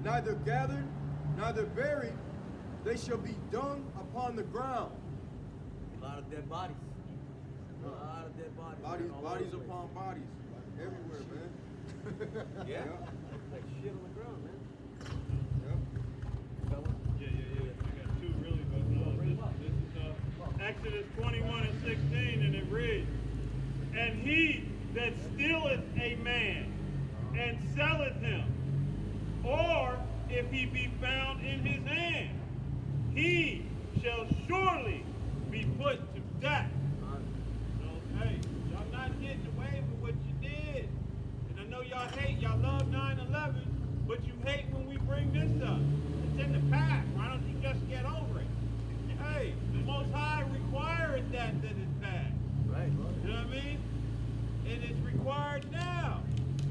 neither gathered, neither buried. They shall be dung upon the ground. A lot of dead bodies. A lot of dead bodies. Bodies, man, all bodies over the upon bodies, everywhere, man. place. Yeah. Like shit on the ground, man. Yep. Fella. Yeah. I got two really, but this is Exodus 21 and 16, and it reads, "And he that stealeth a man and selleth him, or if he be found in his hand, he shall surely be put to death." So, hey, y'all not getting away with what you did. And I know y'all love 9/11, but you hate when we bring this up. It's in the past. Why don't you just get over it? Hey, the Most High required that it's passed. Right. You know what I mean? And it's required now.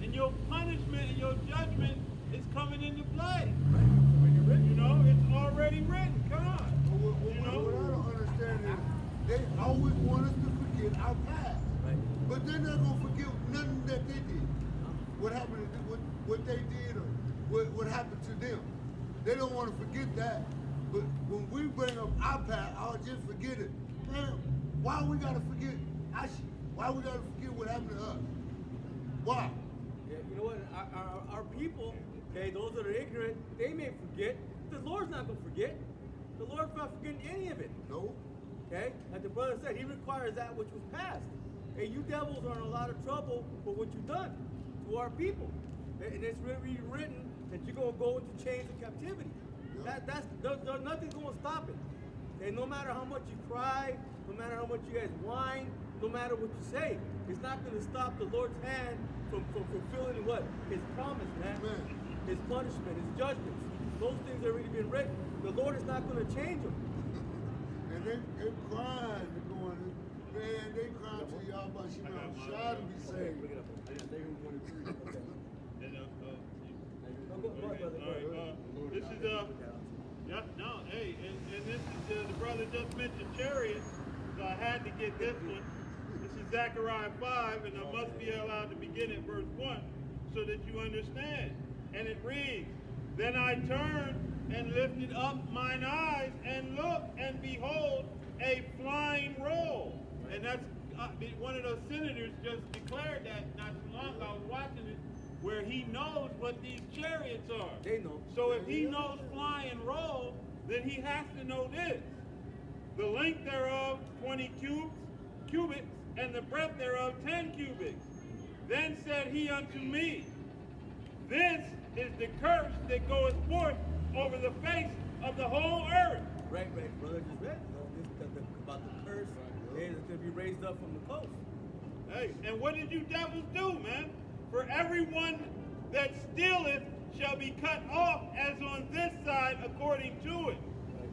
And your punishment and your judgment is coming into play. You know, it's already written. Come on. What I don't understand is they always want us to forget our past. Right. But they're not going to forget nothing that they did. What happened to them, what they did or what happened to them. They don't want to forget that. But when we bring up our past, I'll just forget it. Man, why we got to forget our shit? Why we got to forget what happened to us? Why? Yeah, you know what? Our people, okay, those that are ignorant, they may forget. The Lord's not going to forget. The Lord's not forgetting any of it. No. Okay? Like the brother said, he requires that which was passed. Hey, you devils are in a lot of trouble for what you've done to our people. And it's really written that you're going to go into chains of captivity. Nothing's going to stop it. Okay? No matter how much you cry, no matter how much you guys whine, no matter what you say, it's not going to stop the Lord's hand from fulfilling what? His promise, man. Amen. His punishment, his judgments. Those things have already been written. The Lord is not going to change them. And they crying, they're going, man, they crying to y'all about Shema Shah to be saved. Bring it up. And, Go ahead, brother. this is and this is the brother just mentioned chariots, so I had to get this one. This is Zechariah 5, and I must be allowed to begin at verse 1 so that you understand. And it reads, "Then I turned and lifted up mine eyes and looked, and behold, a flying roll." And that's one of those senators just declared that not too long ago. I was watching it, where he knows what these chariots are. They know. So if he knows fly and roll, then he has to know this. The length thereof 20 cubits, and the breadth thereof 10 cubits. Then said he unto me, "This is the curse that goeth forth over the face of the whole earth." Right, brother just read. About the curse that's going to be raised up from the coast. Hey, and what did you devils do, man? "For everyone that stealeth shall be cut off as on this side according to it,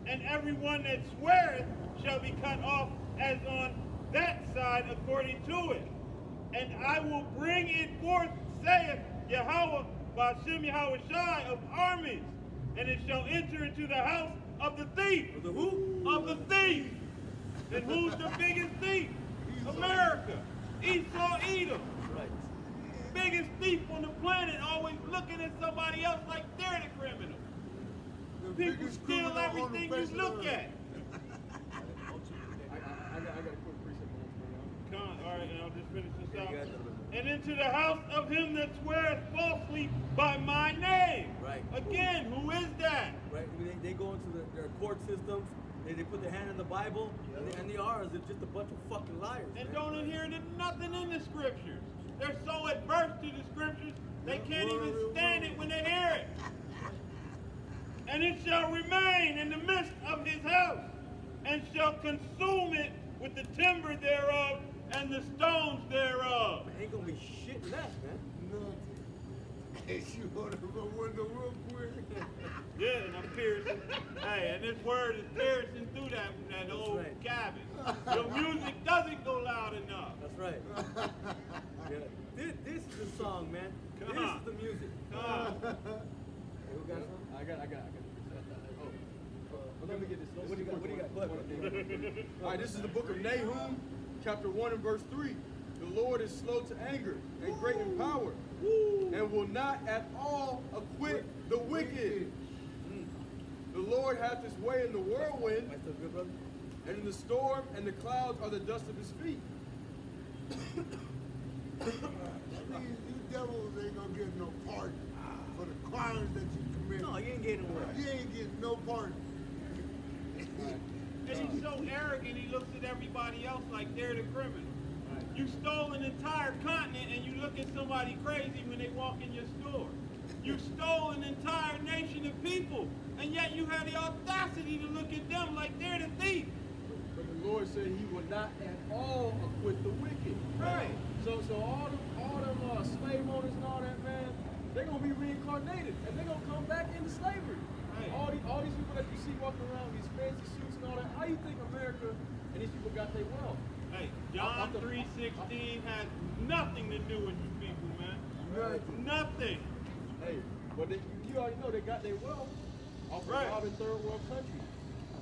and everyone that sweareth shall be cut off as on that side according to it. And I will bring it forth, saith Yahweh, Ba'ashem Yahweh Shai of armies, and it shall enter into the house of the thief." Of the who? Of the thief. And who's the biggest thief? America. Esau Edom. Right. Biggest thief on the planet, always looking at somebody else like they're the criminal. The People biggest steal criminal on the everything face you of look the earth. at. I got a quick precept on this, Come on, all right, and I'll just finish this out. You got it. And into the house of him that sweareth falsely by my name. Right. Again, who is that? Right? They go into their court systems, they put their hand in the Bible, and the ours are just a bunch of fucking liars. And man. don't adhere to nothing in the scriptures. They're so adverse to the scriptures, they can't even stand it when they hear it. "And it shall remain in the midst of his house, and shall consume it with the timber thereof and the stones thereof." Ain't gonna be shit left, man. Nothing. You want to go window real quick? Yeah, and I'm piercing. Hey, and this word is piercing through that old right. cabin. Your music doesn't go loud enough. That's right. Yeah. This is the song, man. Come this on. is the music. Come on. Hey, who got some? I got. Let me get this. What do you got? What do you got? What? All right, this is the book of Nahum, chapter 1 and verse 3. The Lord is slow to anger and great in power, and will not at all acquit the wicked. The Lord hath his way in the whirlwind, That's so good, brother. and in the storm, and the clouds are the dust of his feet. You devils ain't gonna get no pardon for the crimes that you committed. No, you ain't getting away. You ain't getting no pardon. And he's so arrogant, he looks at everybody else like they're the criminal. You stole an entire continent and you look at somebody crazy when they walk in your store. You stole an entire nation of people, and yet you have the audacity to look at them like they're the thief. But the Lord said he will not at all acquit the wicked. Right. So all them slave owners and all that, man, they're gonna be reincarnated and they're gonna come back into slavery. Right. All these people that you see walking around with these fancy suits and all that, how you think America and these people got their wealth? Hey, John 3:16 has nothing to do with you people, man. Right. Nothing. Hey, but you already know they got their wealth off of Right. robbing third world countries.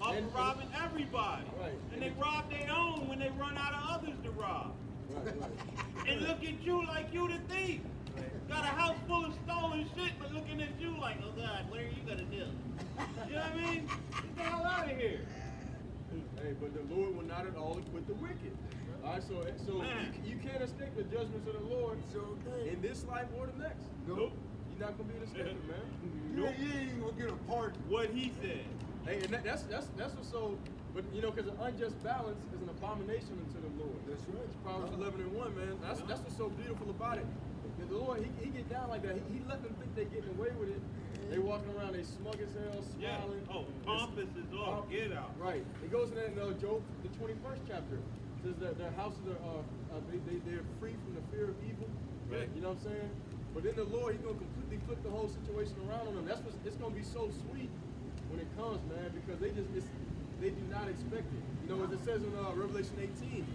Off And- of robbing everybody. Right. And they rob their own when they run out of others to rob. Right. And look at you like you the thief. Got a house full of stolen shit, but looking at you like, oh God, what are you gonna do? You know what I mean? Get the hell out of here. Hey, but the Lord will not at all acquit the wicked. All right, so Man. you can't escape the judgments of the Lord It's okay. in this life or the next. Nope. You're not gonna be able to escape it, man. You ain't even gonna get a pardon. What he said. Hey, and that's what's so. But you know, because an unjust balance is an abomination unto the Lord. That's right. It's Proverbs 11 and 1, man. That's what's so beautiful about it. The Lord, he get down like that. He let them think they're getting away with it. They walking around, they smug as hell, Yeah. smiling. Oh, pompous is all. Get out. Right. It goes in that Job, the 21st chapter. It says that their houses are they're free from the fear of evil. Right. You know what I'm saying? But then the Lord, he's gonna completely flip the whole situation around on them. That's what's it's gonna be so sweet when it comes, man, because they do not expect it. You know, as it says in Revelation 18,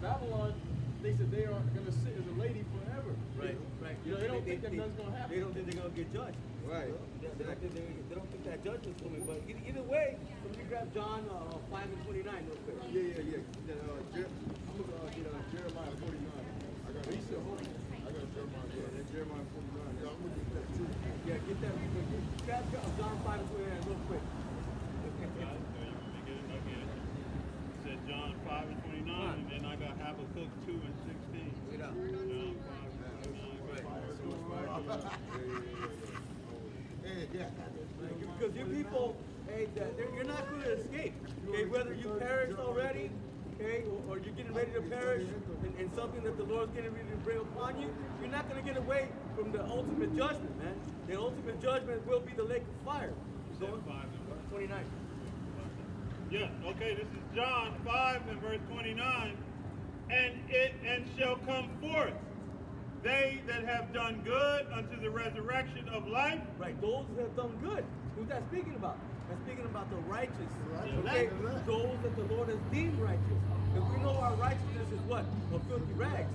Babylon thinks that they are gonna sit as a lady forever. Right. You know, they don't think that nothing's gonna happen. They don't think they're gonna get judged. Right. They don't think that judgment's coming. But either way, let me grab John 5 and 29 real quick. Yeah. I'm gonna get Jeremiah 49. I got Are you still holding? I got Jeremiah. Yeah, Jeremiah 49. Yeah, I'm gonna get that too. Yeah, get that real quick. Grab John 5 and 29 real quick. Said John 5 and 29, and then I got Habakkuk 2 and 16. Wait up. John 5 and 29. Yeah. Because you people, hey, you're not going to escape. Okay, whether you perished already, okay, or you're getting ready to perish in something that the Lord's getting ready to bring upon you, you're not going to get away from the ultimate judgment, man. The ultimate judgment will be the lake of fire. Said Going 5 and 29. Yeah, okay, this is John 5 and verse 29. And shall come forth they that have done good unto the resurrection of life. Right, those who have done good. Who's that speaking about? That's speaking about the righteous. Righteous. Okay, Elect. those that the Lord has deemed righteous. Because we know our righteousness is what? Of filthy rags.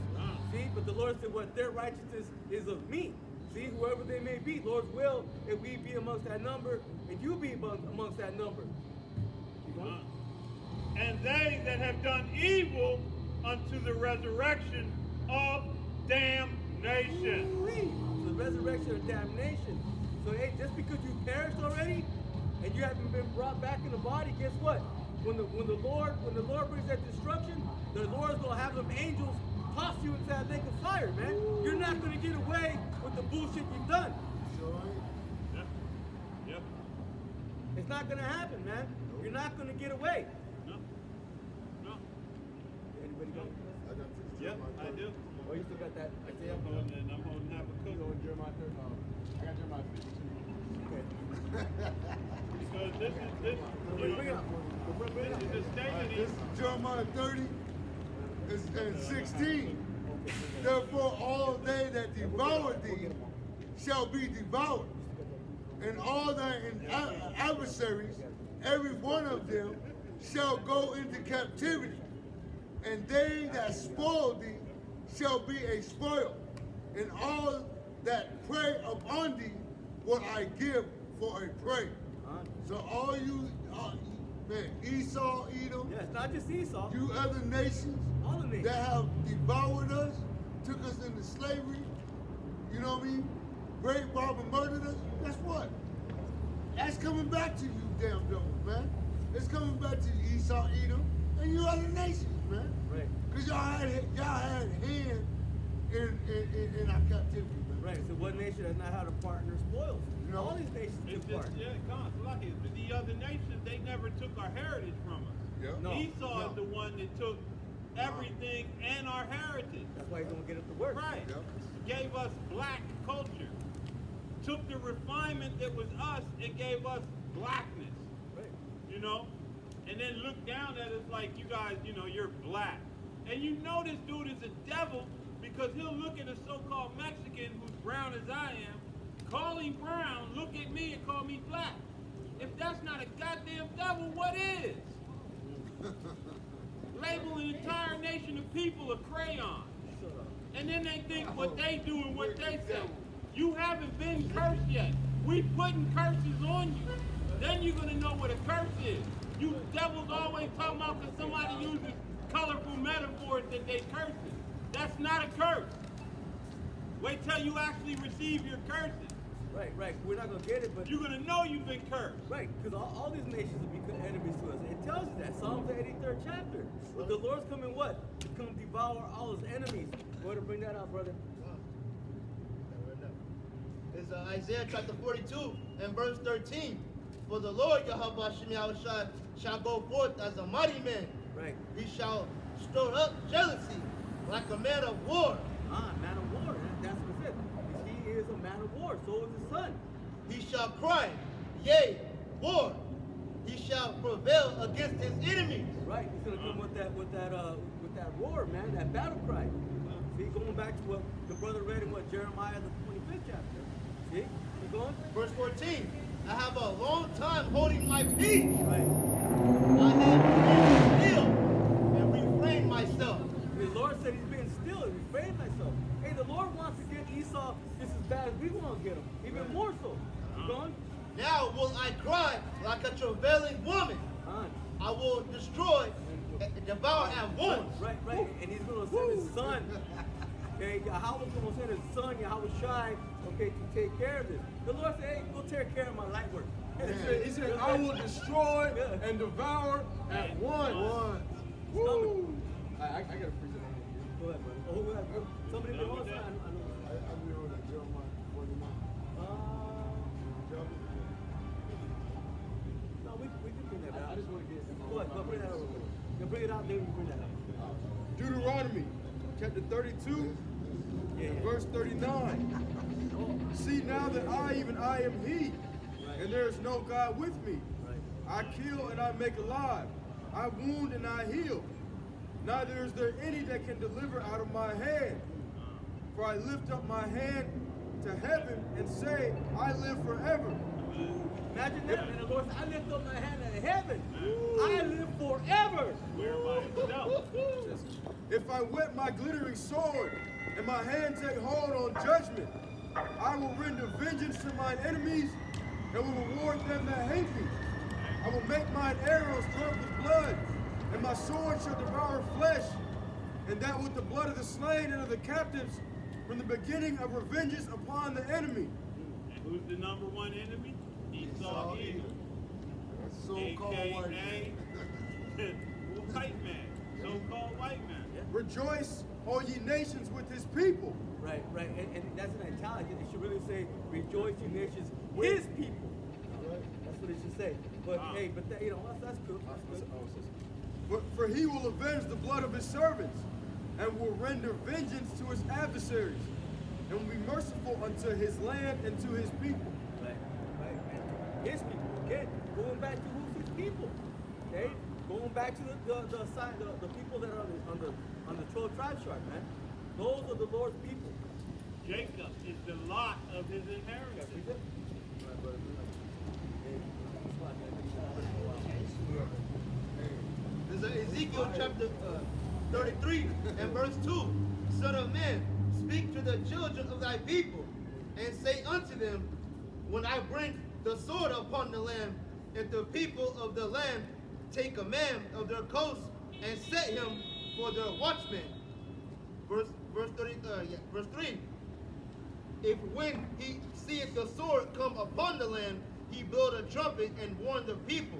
See, but the Lord said what their righteousness is of me. See, whoever they may be, Lord's will, if we be amongst that number, and you be amongst that number. Keep going. And they that have done evil unto the resurrection of damnation. Ooh-wee. The resurrection of damnation. So hey, just because you perished already and you haven't been brought back in the body, guess what? When the Lord brings that destruction, the Lord's gonna have them angels toss you into that lake of fire, man. You're not gonna get away with the bullshit you've done. Sure ain't. Yep. It's not gonna happen, man. You're not gonna get away. No. Anybody got it? I got this Yep, Jeremiah I do. Oh, you still got that? Isaiah? I'm holding Habakkuk. Go in Jeremiah 30. I got Jeremiah 52. Okay. Because this is Bring it up. Bring it up. the state This is Jeremiah 30 and 16. Therefore, all they that devour thee shall be devoured, and all thy adversaries, every one of them, shall go into captivity, and they that spoil thee shall be a spoil, and all that prey upon thee will I give for a prey. So all you, man, Esau, Edom, Yeah, it's not just Esau. you other nations All the nations. that have devoured us, took us into slavery, you know what I mean? Great robbed and murdered us. Guess what? That's coming back to you, damn devils, man. It's coming back to you, Esau, Edom, and you other nations, man. Right. Because y'all had hand in our captivity, man. Right. So what nation has not had a part in their spoils? You know, all these nations It's took just, part. yeah, come on, lucky. The other nations, they never took our heritage from us. Yeah. No. Esau is the one that took everything and our heritage. That's why he's gonna get up to work. Right. Yep. Gave us black culture. Took the refinement that was us and gave us blackness. Right. You know? And then look down at us like you guys, you know, you're black. And you know this dude is a devil because he'll look at a so-called Mexican who's brown as I am, call him brown, look at me and call me black. If that's not a goddamn devil, what is? Label an entire nation of people a crayon. And then they think what they do and what they say. You haven't been cursed yet. We putting curses on you. Then you're gonna know what a curse is. You devils always talking about because somebody uses colorful metaphors that they curses. That's not a curse. Wait till you actually receive your curses. Right. Right. We're not gonna get it, but You're gonna know you've been cursed. right, because all these nations will become enemies to us. It tells you that. Psalms the 83rd chapter. But the Lord's coming what? To come devour all his enemies. Go ahead and bring that out, brother. It's Isaiah chapter 42 and verse 13. For the Lord Yahweh Hashem Yahushua shall go forth as a mighty man. Right. He shall stir up jealousy like a man of war. Man of war. That's what it said. He is a man of war. So is his son. He shall cry, yea, war. He shall prevail against his enemies. Right. He's gonna come with that roar, man. That battle cry. See, going back to what the brother read in what Jeremiah the 25th chapter. See, keep going. Verse 14. I have a long time holding my peace. Right. I have been still and refrained myself. The Lord said he's been still and refrained myself. Hey, the Lord wants to get Esau just as bad as we want to get him, even more so. Keep going. Now will I cry like a travailing woman. On. I will destroy and devour at once. Right. And he's going to send his son. Okay, Yahweh's going to send his son, Yahweh Shai, okay, to take care of this. The Lord said, hey, go take care of my light work. He said, I will destroy and devour at once. Woo! I got to preach it on here. Go ahead, brother. Oh, go ahead, bro. Somebody been on the side. I know. I be on that Jeremiah 49. No, we can bring that out. I just want to get it. Go ahead, bring that over. You bring it out, then you bring that out. Deuteronomy chapter 32 and verse 39. See now that I am he, and there is no God with me. I kill and I make alive. I wound and I heal. Neither is there any that can deliver out of my hand. For I lift up my hand to heaven and say, I live forever. Imagine that. And the Lord said, I lift up my hand to heaven. I live forever. If I whet my glittering sword and my hand take hold on judgment, I will render vengeance to mine enemies and will reward them that hate me. I will make mine arrows drunk with blood, and my sword shall devour flesh, and that with the blood of the slain and of the captives, from the beginning of revenges upon the enemy. And who's the number one enemy? Esau Edom. That's so-called white man. AKA white man. So-called white man. Rejoice, all ye nations, with his people. Right. And that's in italics. It should really say, rejoice, you nations, his people. That's what it should say. But hey, but that, that's cool. That's good. For he will avenge the blood of his servants, and will render vengeance to his adversaries, and will be merciful unto his land and to his people. Right. And his people. Again, going back to who's his people. Okay? Going back to the people that are on the 12 tribe chart, man. Those are the Lord's people. Jacob is the lot of his inheritance. This is Ezekiel chapter 33 and verse 2. Son of man, speak to the children of thy people, and say unto them, when I bring the sword upon the land, if the people of the land take a man of their coast and set him for their watchman. Verse 3. If when he seeth the sword come upon the land, he blow a trumpet and warn the people.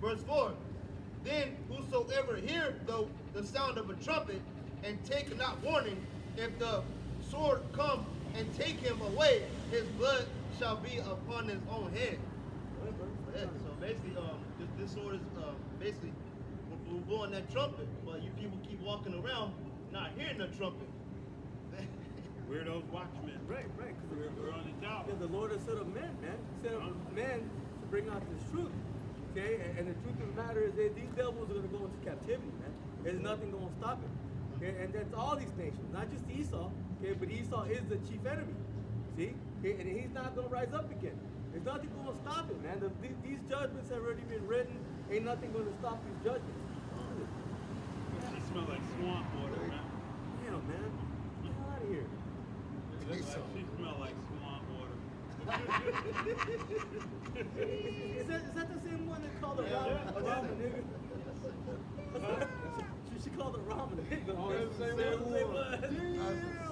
Verse 4. Then whosoever hear the sound of a trumpet and take not warning, if the sword come and take him away, his blood shall be upon his own head. Yeah, so basically, this sword is basically we're blowing that trumpet, but you people keep walking around not hearing the trumpet. We're those watchmen. Right. Because We're on the tower. the Lord has set up men, man. He set up men to bring out this truth. Okay, and the truth of the matter is that these devils are going to go into captivity, man. There's nothing going to stop it. Okay, and that's all these nations, not just Esau. Okay, but Esau is the chief enemy. See, okay, and he's not going to rise up again. There's nothing going to stop it, man. These judgments have already been written. Ain't nothing going to stop these judgments. She smells like swamp water, man. Damn, man. Get out of here. She smells like swamp water. Is that the same one that called her ramen, nigga? She called her ramen, nigga. Oh, that's the same one. That's the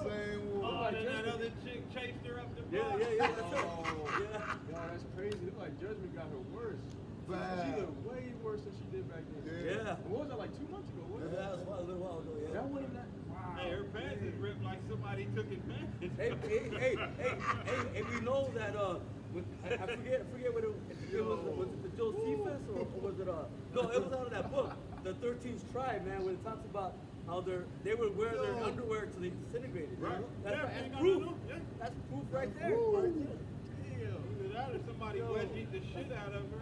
same Oh, one. then that other chick chased her up the Yeah, block. that's it. Oh, Yeah. yo, that's crazy. Look like Judgment got her worse. She Bad. looked way worse than she did back then. Yeah. What was that, like 2 months ago? What? That was a little while ago, yeah. That wasn't that. Wow. Hey, her pants is ripped like somebody took advantage. Hey, we know that, I forget what it was it the Josephus or was it, no, it was out of that book, the 13th tribe, man, where it talks about how they would wear their underwear till they disintegrated. Right. That's, Yeah, that's ain't got proof. no- yeah. That's proof right there. Either that or somebody Yo. wedge eat the shit out of her.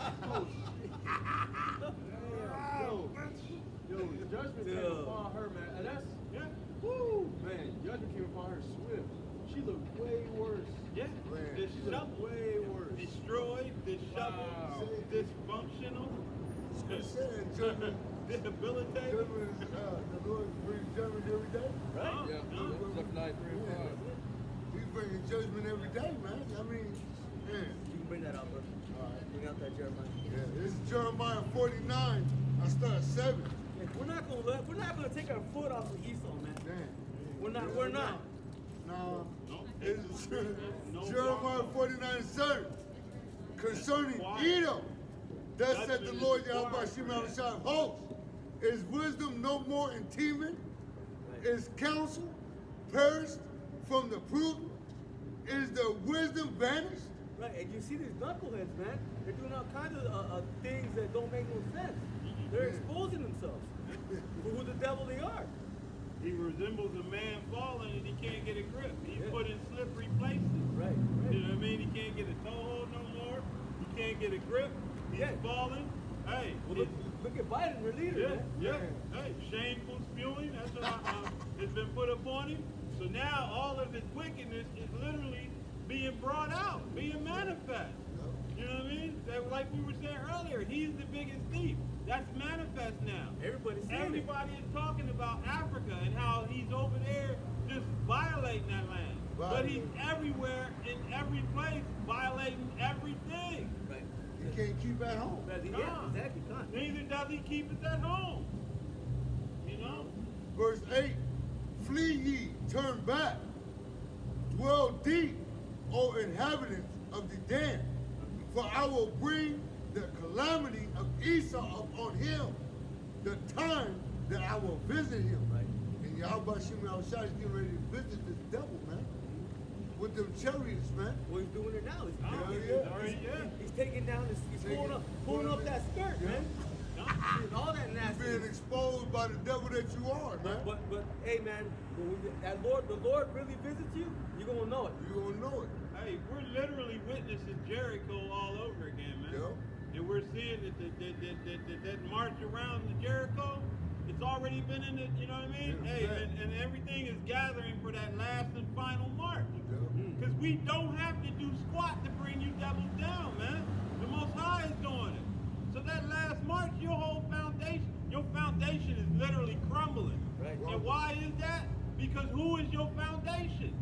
Yo, Judgment came Yeah. upon her, man. And that's, Yeah. woo, man. Judgment came upon her swift. She looked way worse. Yeah. Man. Disheveled. Way worse. Destroyed, disheveled, Wow. dysfunctional, It said judgment. debilitated. Judgment, the Lord brings judgment every day. Right? Yeah, Zephaniah 3 and 5. He's bringing judgment every day, man. I mean, man. You can bring that out, bro. All right. Bring out that Jeremiah. Yeah, this is Jeremiah 49. I start at 7. We're not gonna take our foot off of Esau, man. Man. We're not. No. No. It's No Jeremiah 49:7. Concerning Quiet. Edom, thus said the Judgment Lord is Yahweh quiet, Shem man. Shai of hosts. Is wisdom no more in Teman? Is counsel perished from the prudent? Is the wisdom vanished? Right, and you see these knuckleheads, man. They're doing all kinds of things that don't make no sense. They're exposing themselves for who the devil they are. He resembles a man falling and he can't get a grip. He's Yeah. put in slippery places. Right, You know what I mean? He can't get a toehold no more. He can't get a grip. He's Yeah. falling. Hey, Well, look at Biden, their leader, yeah, man. yeah. Hey, shameful spewing. That's what has been put upon him. So now all of his wickedness is literally being brought out, being manifest. You know what I mean? That, like we were saying earlier, he's the biggest thief. That's manifest now. Everybody's saying Everybody is talking about Africa and how he's over there just violating that land. But he's everywhere, in every place, violating everything. it. Right. You can't keep at home. Yeah, exactly. Con. Neither does he keep us at home. You know? Verse 8. Flee ye, turn back. Dwell deep, O inhabitants of the den. For I will bring the calamity of Esau upon him, the time that I will visit him. Right. And Yahweh Shem Shai is getting ready to visit this devil, man. With them chariots, man. Well, he's doing it now. Yeah, He's yeah. already, yeah. He's taking down this. He's pulling up that skirt, man. All that nasty. Being exposed by the devil that you are, man. But hey, man, when the Lord really visits you, you're gonna know it. You gonna know it. Hey, we're literally witnessing Jericho all over again, man. Yeah. And we're seeing that march around the Jericho, It's already been in the, you know what I mean? Yeah, Hey, yeah. and everything is gathering for that last and final march. Because we don't have to do squat to bring you devils down, man. The Most High is doing it. So that last march, your foundation is literally crumbling. Right. And why is that? Because who is your foundation?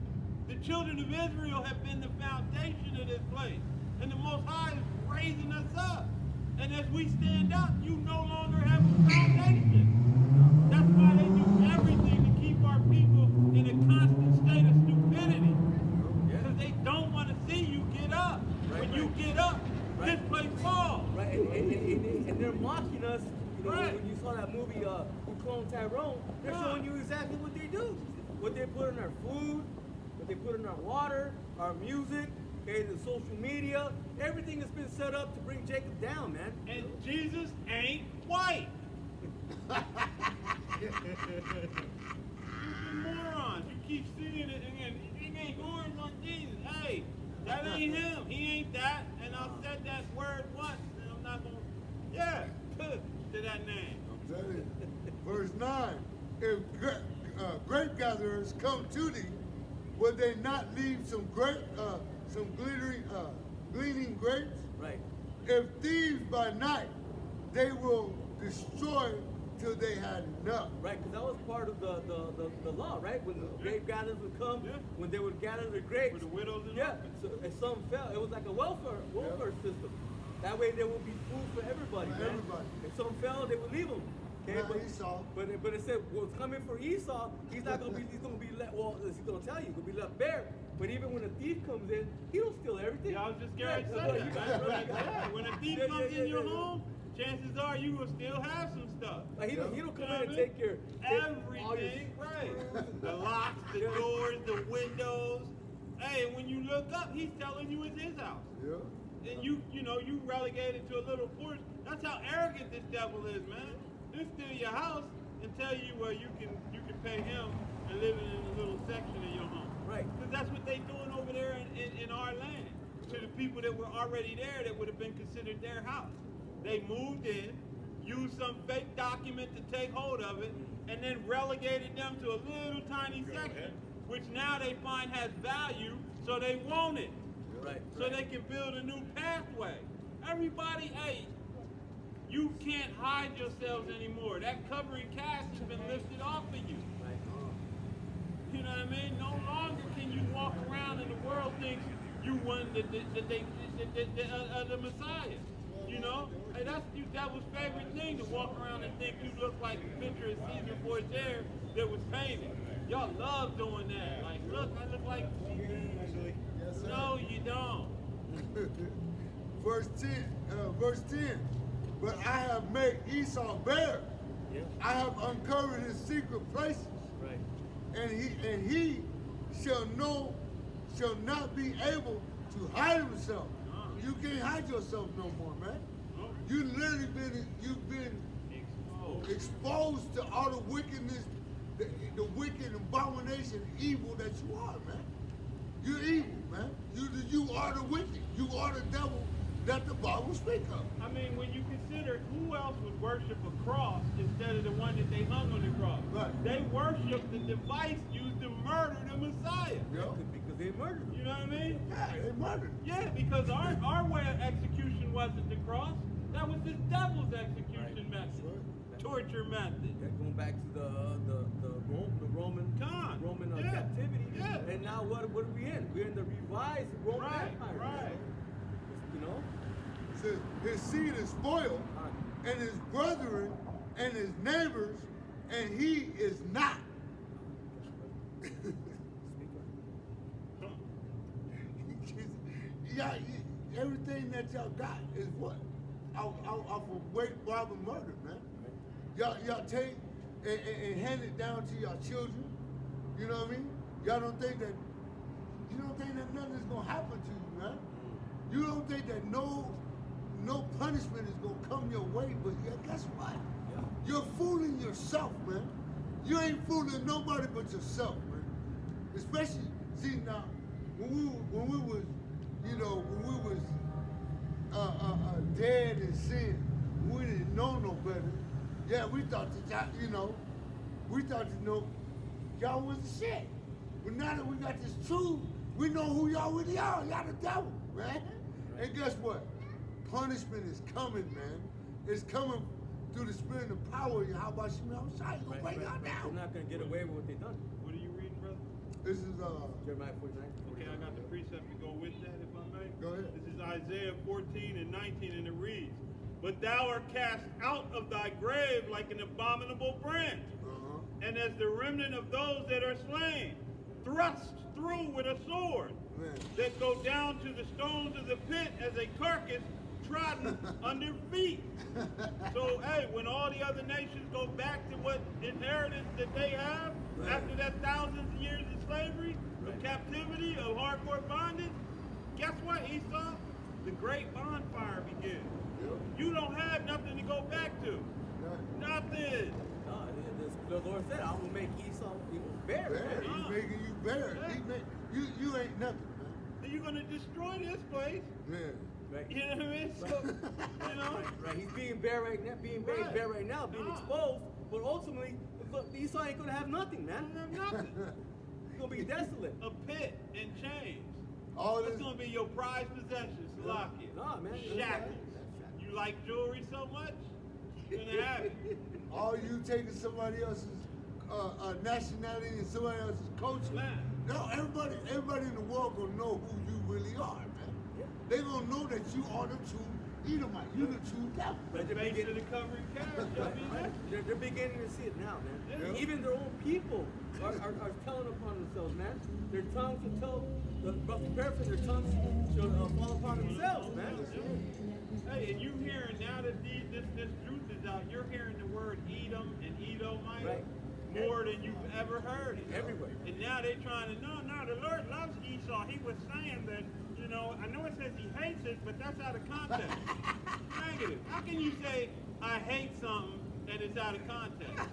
The children of Israel have been the foundation of this place. And the Most High is raising us up. And as we stand up, you no longer have a foundation. That's why they do everything to keep our people in a constant state of stupidity. Because they don't want to see you get up. When you get up, this place falls. Right, and they're mocking us. You know, Right. when you saw that movie, Who Cloned Tyrone, they're showing you exactly what they do. What they put in our food, what they put in our water, our music, okay, the social media. Everything has been set up to bring Jacob down, man. And Jesus ain't white. You morons. You keep seeing it and he ain't orange on Jesus. Hey, that ain't him. He ain't that. And I said that word once, and I'm not going to to that name. I'm telling you. Verse 9. If grape gatherers come to thee, will they not leave some gleaning grapes? Right. If thieves by night, they will destroy till they had enough. Right, because that was part of the law, right? When the grape gatherers would come, Yeah. when they would gather the grapes. For the widows and yeah. orphans. So if some fell, it was like a welfare system. That way there would be food for everybody, For man. everybody. If some fell, they would leave them. Okay, Not Esau. But it said what's coming for Esau, he's not gonna be. He's gonna be left. Well, he's gonna tell you, he's gonna be left bare. But even when a thief comes in, he don't steal everything. Yeah, I was just getting Yeah, ready to you say got it, that. right? Yeah, when a thief Yeah, comes yeah, in your yeah. home, chances are you will still have some stuff. Like he don't come You know in what and I take mean? all your Everything, right? The locks, the doors, the windows. Hey, when you look up, he's telling you it's his house. Yeah. And you relegated to a little portion. That's how arrogant this devil is, man. He'll steal your house and tell you where you can pay him and live in a little section of your home. Right. Because that's what they doing over there in our land. To the people that were already there that would have been considered their house. They moved in, used some fake document to take hold of it, and then relegated them to a little tiny section, which now they find has value, so they want it. Right. So they can build a new pathway. Everybody, hey, you can't hide yourselves anymore. That covering cast has been lifted off of you. Right. You know what I mean? No longer can you walk around and the world thinks you won the Messiah. You know? Hey, that's you devil's favorite thing, to walk around and think you look like a picture of Caesar Borgia that was painted. Y'all love doing that. Like, look, I look like... No, you don't. Verse 10. But I have made Esau bare. Yeah. I have uncovered his secret places. Right. And he shall not be able to hide himself. You can't hide yourself no more, man. You literally you've been exposed to all the wickedness, the wicked abomination, evil that you are, man. You're evil, man. You are the wicked. You are the devil that the Bible speaks of. I mean, when you consider who else would worship a cross instead of the one that they hung on the cross. Right. They worship the device used to murder the Messiah. Yeah. Because they murdered him. You know what I mean? Yeah, they murdered. Yeah, because our way of execution wasn't the cross. That was this devil's execution method. Right. Torture method. Yeah, going back to the Roman Con. Roman Yeah. captivity. Yeah. And now what are we in? We're in the revised Roman Right, Empire. right. You know? It says his seed is spoiled, and his brethren and his neighbors, and he is not. Yeah, everything that y'all got is what? Off of rape, robbery, murder, man. Y'all take and hand it down to your children. You know what I mean? Y'all don't think that nothing is gonna happen to you, man. You don't think that no punishment is gonna come your way, but yeah, guess what? Yeah. You're fooling yourself, man. You ain't fooling nobody but yourself, man. Especially, see now, when we was dead in sin, we didn't know no better. Yeah, we thought that y'all, you know, we thought you know y'all was the shit. But now that we got this truth, we know who y'all really are. Y'all the devil, man. And guess what? Punishment is coming, man. It's coming through the spirit and power of Yahweh Shemel Shai. He's gonna bring y'all They're down. not gonna get away with what they done. What are you reading, brother? This is Jeremiah 49. Okay, I got the precept to go with that, if I may. Go ahead. This is Isaiah 14 and 19, and it reads, "But thou art cast out of thy grave like an abominable branch, and as the remnant of those that are slain, thrust through with a sword, Man. that go down to the stones of the pit as a carcass trodden under feet." So, hey, when all the other nations go back to what inheritance that they have, Right. after that thousands of years of slavery, Right. of captivity, of hardcore bondage, guess what, Esau? The great bonfire begins. Yep. You don't have nothing to go back to. Yeah. Nothing. No, the Lord said, I will make Esau bear. Bear. Man. He's making you better. Yeah. He make, you ain't nothing, man. And you're going to destroy this place. Man. Right. You know what I mean? So, you know. Right. He's being bare right now, being made Right. bare right now, being Ah. exposed. But ultimately, look, Esau ain't gonna have nothing, man. You don't have nothing. He's gonna be desolate. A pit and chains. All That's this, going to be your prized possession, Salakia. Nah, man. Shackles. You like jewelry so much? You're going to have it. all you taking somebody else's nationality and somebody else's culture. Man. No, everybody in the world gonna know who you really are, man. Yeah. They gonna know that you are the true Edomite. You the true devil. But The they're base of beginning, the covering carriage. You'll be there. they're beginning to see it now, man. Yeah. Even their own people are telling upon themselves, man. Their tongues will tell, roughly paraphrase, their tongues shall fall upon themselves, man. Hey, and you hearing now that this truth is out, you're hearing the word Edom and Edomite Right. more than you've ever heard it. Everywhere. And now they're trying to, no, the Lord loves Esau. He was saying that, you know, I know it says he hates it, but that's out of context. Negative. How can you say, I hate something, and it's out of context?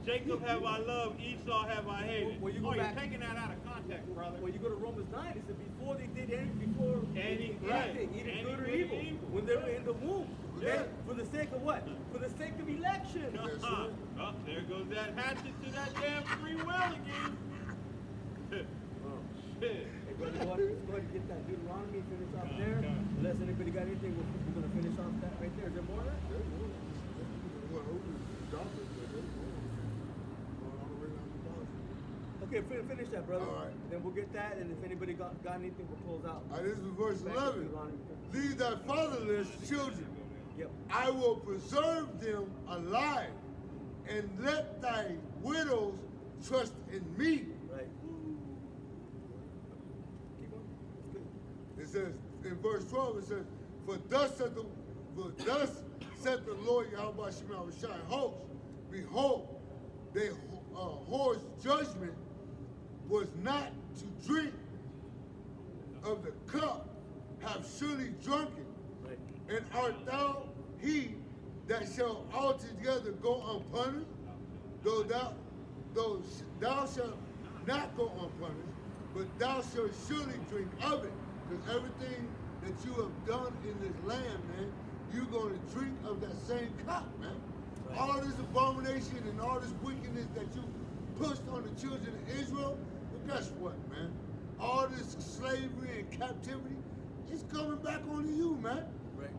Jacob have I loved, Esau have I hated. Well, you go you're back- taking that out of context, brother. When you go to Romans 9, it said before they did anything, Any- right. either Any good or good or evil, evil. when they were in the womb, Yeah. for the sake of what? For the sake of election. That's Uh-huh. right. Oh, there goes that hatchet to that damn free will again. Shit. Hey, brother, go ahead and get that Deuteronomy, finish off Come, there. come. Unless anybody got anything, we're going to finish off that right there. Is there more of that? Okay, finish that, brother. All right. Then we'll get that, and if anybody got anything, we'll close out. This is verse Back to 11. Deuteronomy. Leave thy fatherless children. Yep. I will preserve them alive, and let thy widows trust in me. Right. Keep going. It's good. It says in verse 12, it says, For thus saith the Lord Yahweh Shema Shai host, behold, their whore's judgment was not to drink of the cup, have surely drunken. Right. And art thou he that shall altogether go unpunished? Though thou shalt not go unpunished, but thou shalt surely drink of it. Because everything that you have done in this land, man, you're going to drink of that same cup, man. Right. All this abomination and all this wickedness that you pushed on the children of Israel, well, guess what, man? All this slavery and captivity, it's coming back onto you, man. Right.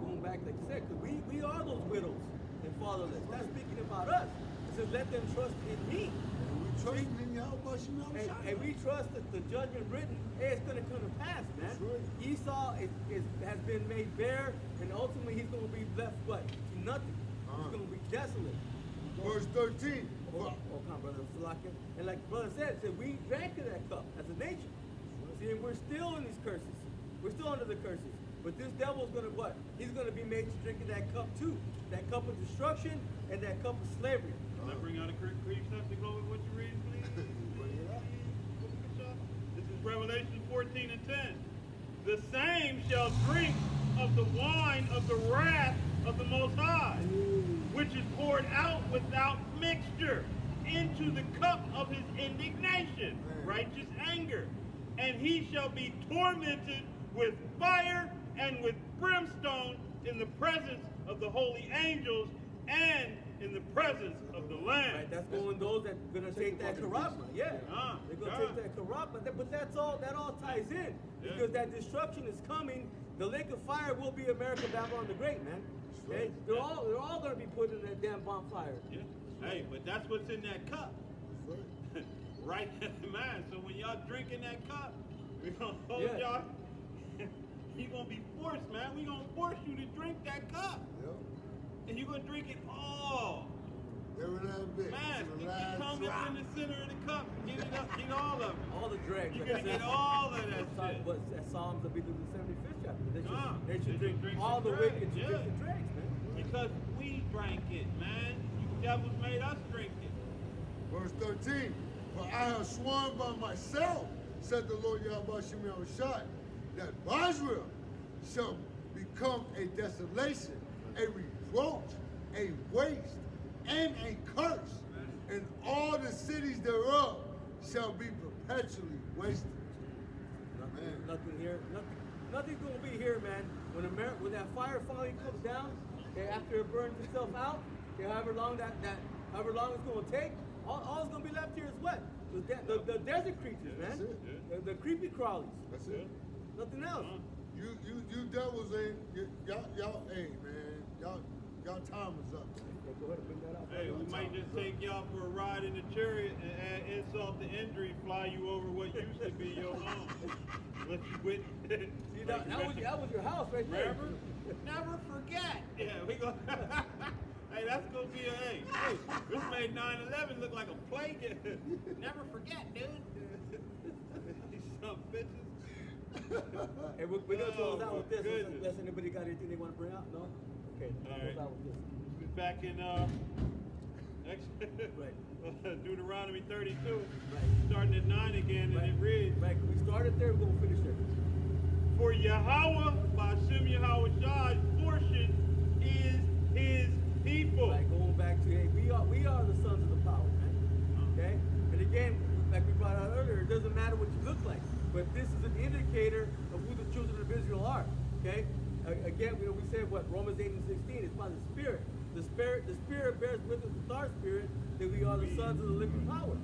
Going back, like you said, because we are those widows and fatherless. That's speaking about us. It says, let them trust in me. And we trust in Yahweh Shema And, Shai. and we trust that the judgment written, hey, it's going to come to pass, man. That's right. Esau has been made bare, and ultimately he's going to be left what? To nothing. He's going to be desolate. Verse 13. Hold on, brother Salakia. And like brother said, we drank of that cup as a nation. See, and we're still in these curses. We're still under the curses. But this devil's going to what? He's going to be made to drink of that cup too. That cup of destruction and that cup of slavery. Can I bring out a precept to go with what you're reading, please? This is Revelation 14 and 10. The same shall drink of the wine of the wrath of the Most High, which is poured out without mixture into the cup of his indignation, righteous anger. And he shall be tormented with fire and with brimstone in the presence of the holy angels and in the presence of the Lamb. Right, that's going those that gonna take that karabah. Yeah, they're gonna take that karabah. But that's all. That all ties in because that destruction is coming. The lake of fire will be America, Babylon the Great, man. Okay, they're all gonna be put in that damn bonfire. Yeah. Hey, but that's what's in that cup. Right, man. So when y'all drinking that cup, we gonna hold y'all. You gonna be forced, man. We gonna force you to drink that cup, Yep. and you gonna drink it all. Every last bit. Man, To the stick last your tongue drop. up in the center of the cup. Get it up. Get all of it. All the dregs. You're like gonna I get said. all of that shit. But that Psalms will be the 75th chapter. They They should should drink drink all the the dregs, wicked should drink the dregs, man. Because we drank it, man. You devils made us drink it. Verse 13. For I have sworn by myself, said the Lord Yahweh Shemel Shai, that Basra shall become a desolation, a reproach, a waste, and a curse, and all the cities thereof shall be perpetually wasted. Nothing here. Nothing's gonna be here, man. When that fire finally comes down, okay, after it burns itself out, okay, however long it's gonna take, all it's gonna be left here is what? The desert creatures, man. That's it. The creepy crawlies. That's it. Nothing else. You devils ain't y'all hey man, y'all time is up. Okay, go ahead and bring that up. Hey, we might just take y'all for a ride in the chariot and add insult to injury, fly you over what used to be your home. Let you wit. See, that was your house right there. Remember? Never forget. Yeah, we go. Hey, that's gonna be a hey. This made 9/11 look like a play. Never forget, dude. These some bitches. Hey, we're gonna close out with this. Goodness. Unless anybody got anything they want to bring out? No? Okay, All close right. out with this. We're back in Right. Deuteronomy 32, Right. starting at 9 again, and it reads. Right, we started there, we're gonna finish there. For Yahweh, Ba'ashem Yahweh Shai's portion is his people. Right, going back to, hey, we are the sons of the power, man. Okay? And again, like we brought out earlier, it doesn't matter what you look like, but this is an indicator of who the children of Israel are. Okay? Again, we said what Romans 8 and 16 is by the Spirit. The Spirit bears witness with our spirit that we are the sons of the living power.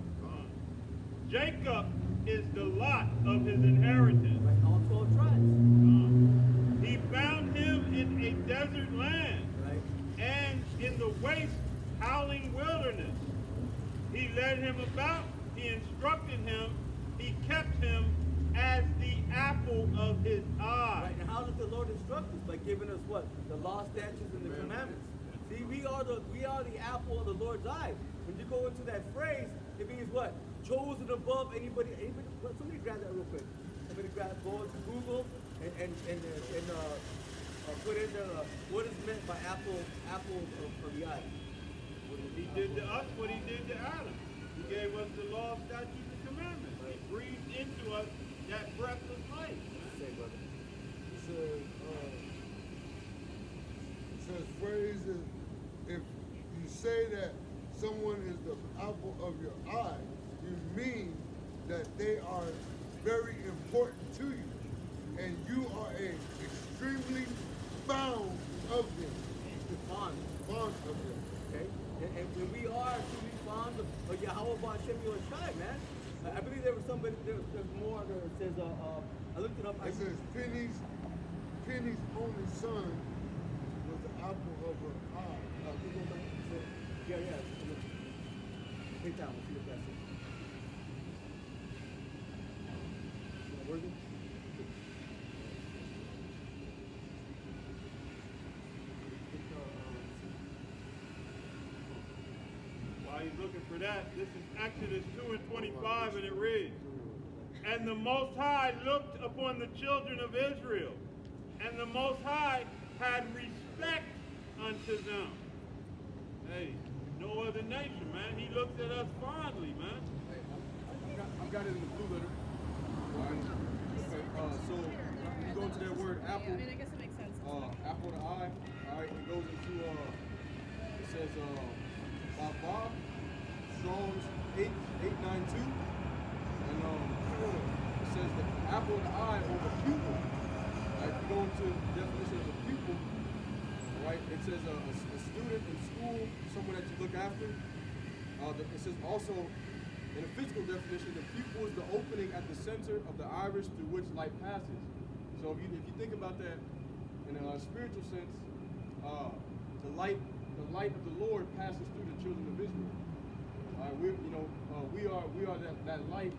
Jacob is the lot of his inheritance. Right, all 12 tribes. He found him in a desert land Right? and in the waste, howling wilderness. He led him about, he instructed him, he kept him as the apple of his eye. Right, now how does the Lord instruct us? By giving us what? The law, statutes, and the commandments. See, we are the apple of the Lord's eye. When you go into that phrase, it means what? Chosen above anybody. Somebody grab that real quick. Somebody go into Google and put in what is meant by apple of the eye. He did to us what he did to Adam. He gave us the law, statutes, and commandments. He breathed into us that breath of life. Say, brother. It says phrases, if you say that someone is the apple of your eye, you mean that they are very important to you, and you are extremely fond of them. Fond. Fond of them. Okay? And we are to be fond of Yahweh Ba'ashem Shai, man. I believe there's more there. It says, I looked it up. It says Penny's only son was the apple of her eye. Yeah. Take that one. See if that's it. Where's it? While he's looking for that, this is Exodus 2 and 25, and it reads, And the Most High looked upon the children of Israel, and the Most High had respect unto them. Hey, no other nation, man. He looks at us fondly, man. I've got it in the blue letter. All right. Okay, so when you go into that word apple, Yeah, I mean, I guess it makes sense. apple to eye, all right, it goes into, it says, Bob, Strong's 892, and it says the apple of the eye or the pupil. Right, if you go into the definition of a pupil, right, it says a student in school after. It says also, in a physical definition, the pupil is the opening at the center of the iris through which light passes. So if you think about that in a spiritual sense, the light of the Lord passes through the children of Israel. We are that light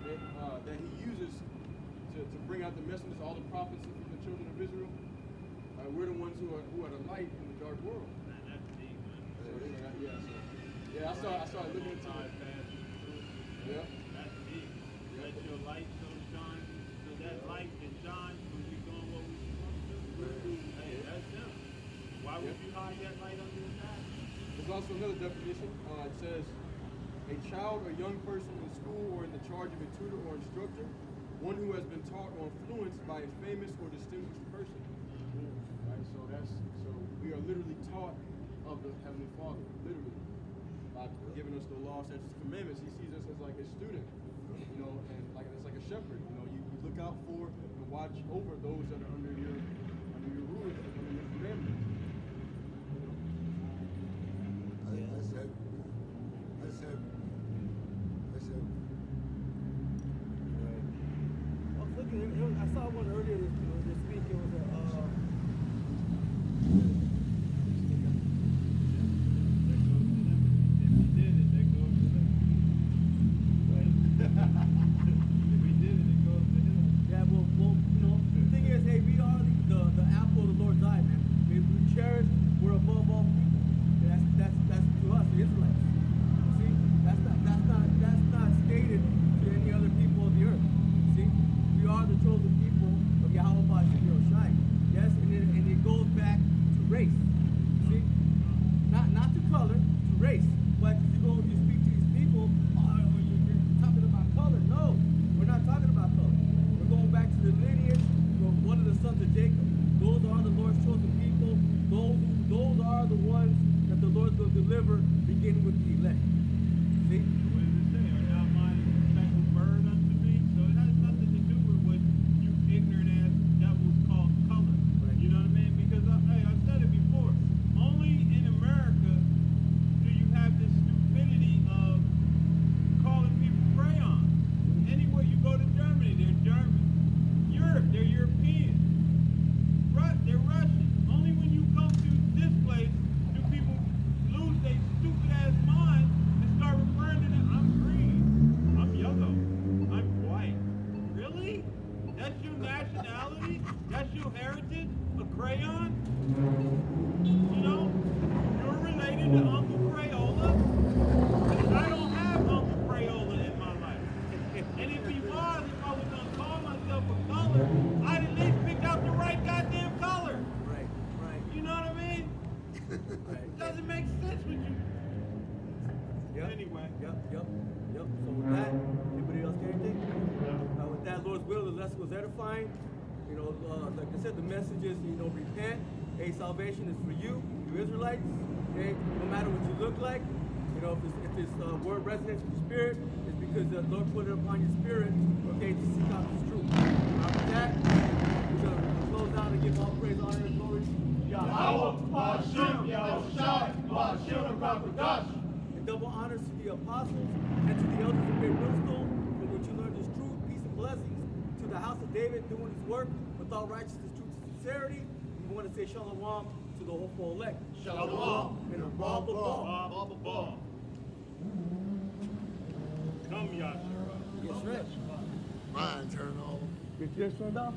that He uses to bring out the messengers, all the prophets from the children of Israel. We're the ones who are the light in the dark world. Man, that's deep, man. I started looking into it. Yeah. That's deep. Let your light so shine, so that light can shine when we doing what we supposed to do. Hey, that's them. Why would you hide that light under the mat? There's also another definition. It says, a child or young person in school or in the charge of a tutor or instructor, one who has been taught or influenced by a famous or distinguished person. Right, so we are literally taught of the Heavenly Father, literally. By giving us the law, statutes, commandments, He sees us as like a student, and it's like a shepherd. You look out for and watch over those that are under your rule, under your commandments. That's heavy. That's heavy. That's heavy. I was looking. I saw one earlier this week. It was a. Yeah, well, the thing is, hey, we are the apple of the Lord's eye, man. We cherish, we're above all people. That's to us, the Israelites. See, that's not stated to any other people of the earth. See, we are the chosen people of Yahweh Bashir Yoshai. Yes, and it goes back to race. See, not to color, to race. But you speak to these people, you're talking about color. No, we're not talking about color. We're going back to the lineage of one of the sons of Jacob. Those are the Lord's chosen people. Those are the ones that the Lord's going to deliver, beginning with the elect. See? What does it say? Are thou mine speckled bird unto me? So it has nothing to do with what you ignorant ass devils call color. Right. You know what I mean? Because I've said it before. Only in America do you have this stupidity of calling people crayons. Anywhere you go to Germany, they're German. Europe, they're European. They're Russian. Only when you come to this place do people lose their stupid ass minds and start referring to them. I'm green. I'm yellow. I'm white. Really? That's your nationality? That's your heritage? A crayon? You know? You're related to Uncle Crayola? Because I don't have Uncle Crayola in my life. And if he was, if I was gonna call myself a color, I'd at least pick out the right goddamn color. Right. You know what I mean? It doesn't make sense with you. Yep. Anyway. Yep. So with that, anybody else got anything? With that, Lord's will, the lesson was edifying. Like I said, the message is, repent. Hey, salvation is for you Israelites. Okay, no matter what you look like. If this word resonates with your spirit, it's because the Lord put it upon your spirit, okay, to seek out this truth. With that, we're going to close out and give all praise, honor, and glory to Yahweh. And double honors to the apostles and to the elders of Great Millstone, from which you learned this truth, peace, and blessings. To the house of David, doing his work with all righteousness, truth, and sincerity. We want to say shalom to the hopeful elect. Shalom. And a ball. Come, Yahshua. Yes, right. Mine turn on. If you're turned off,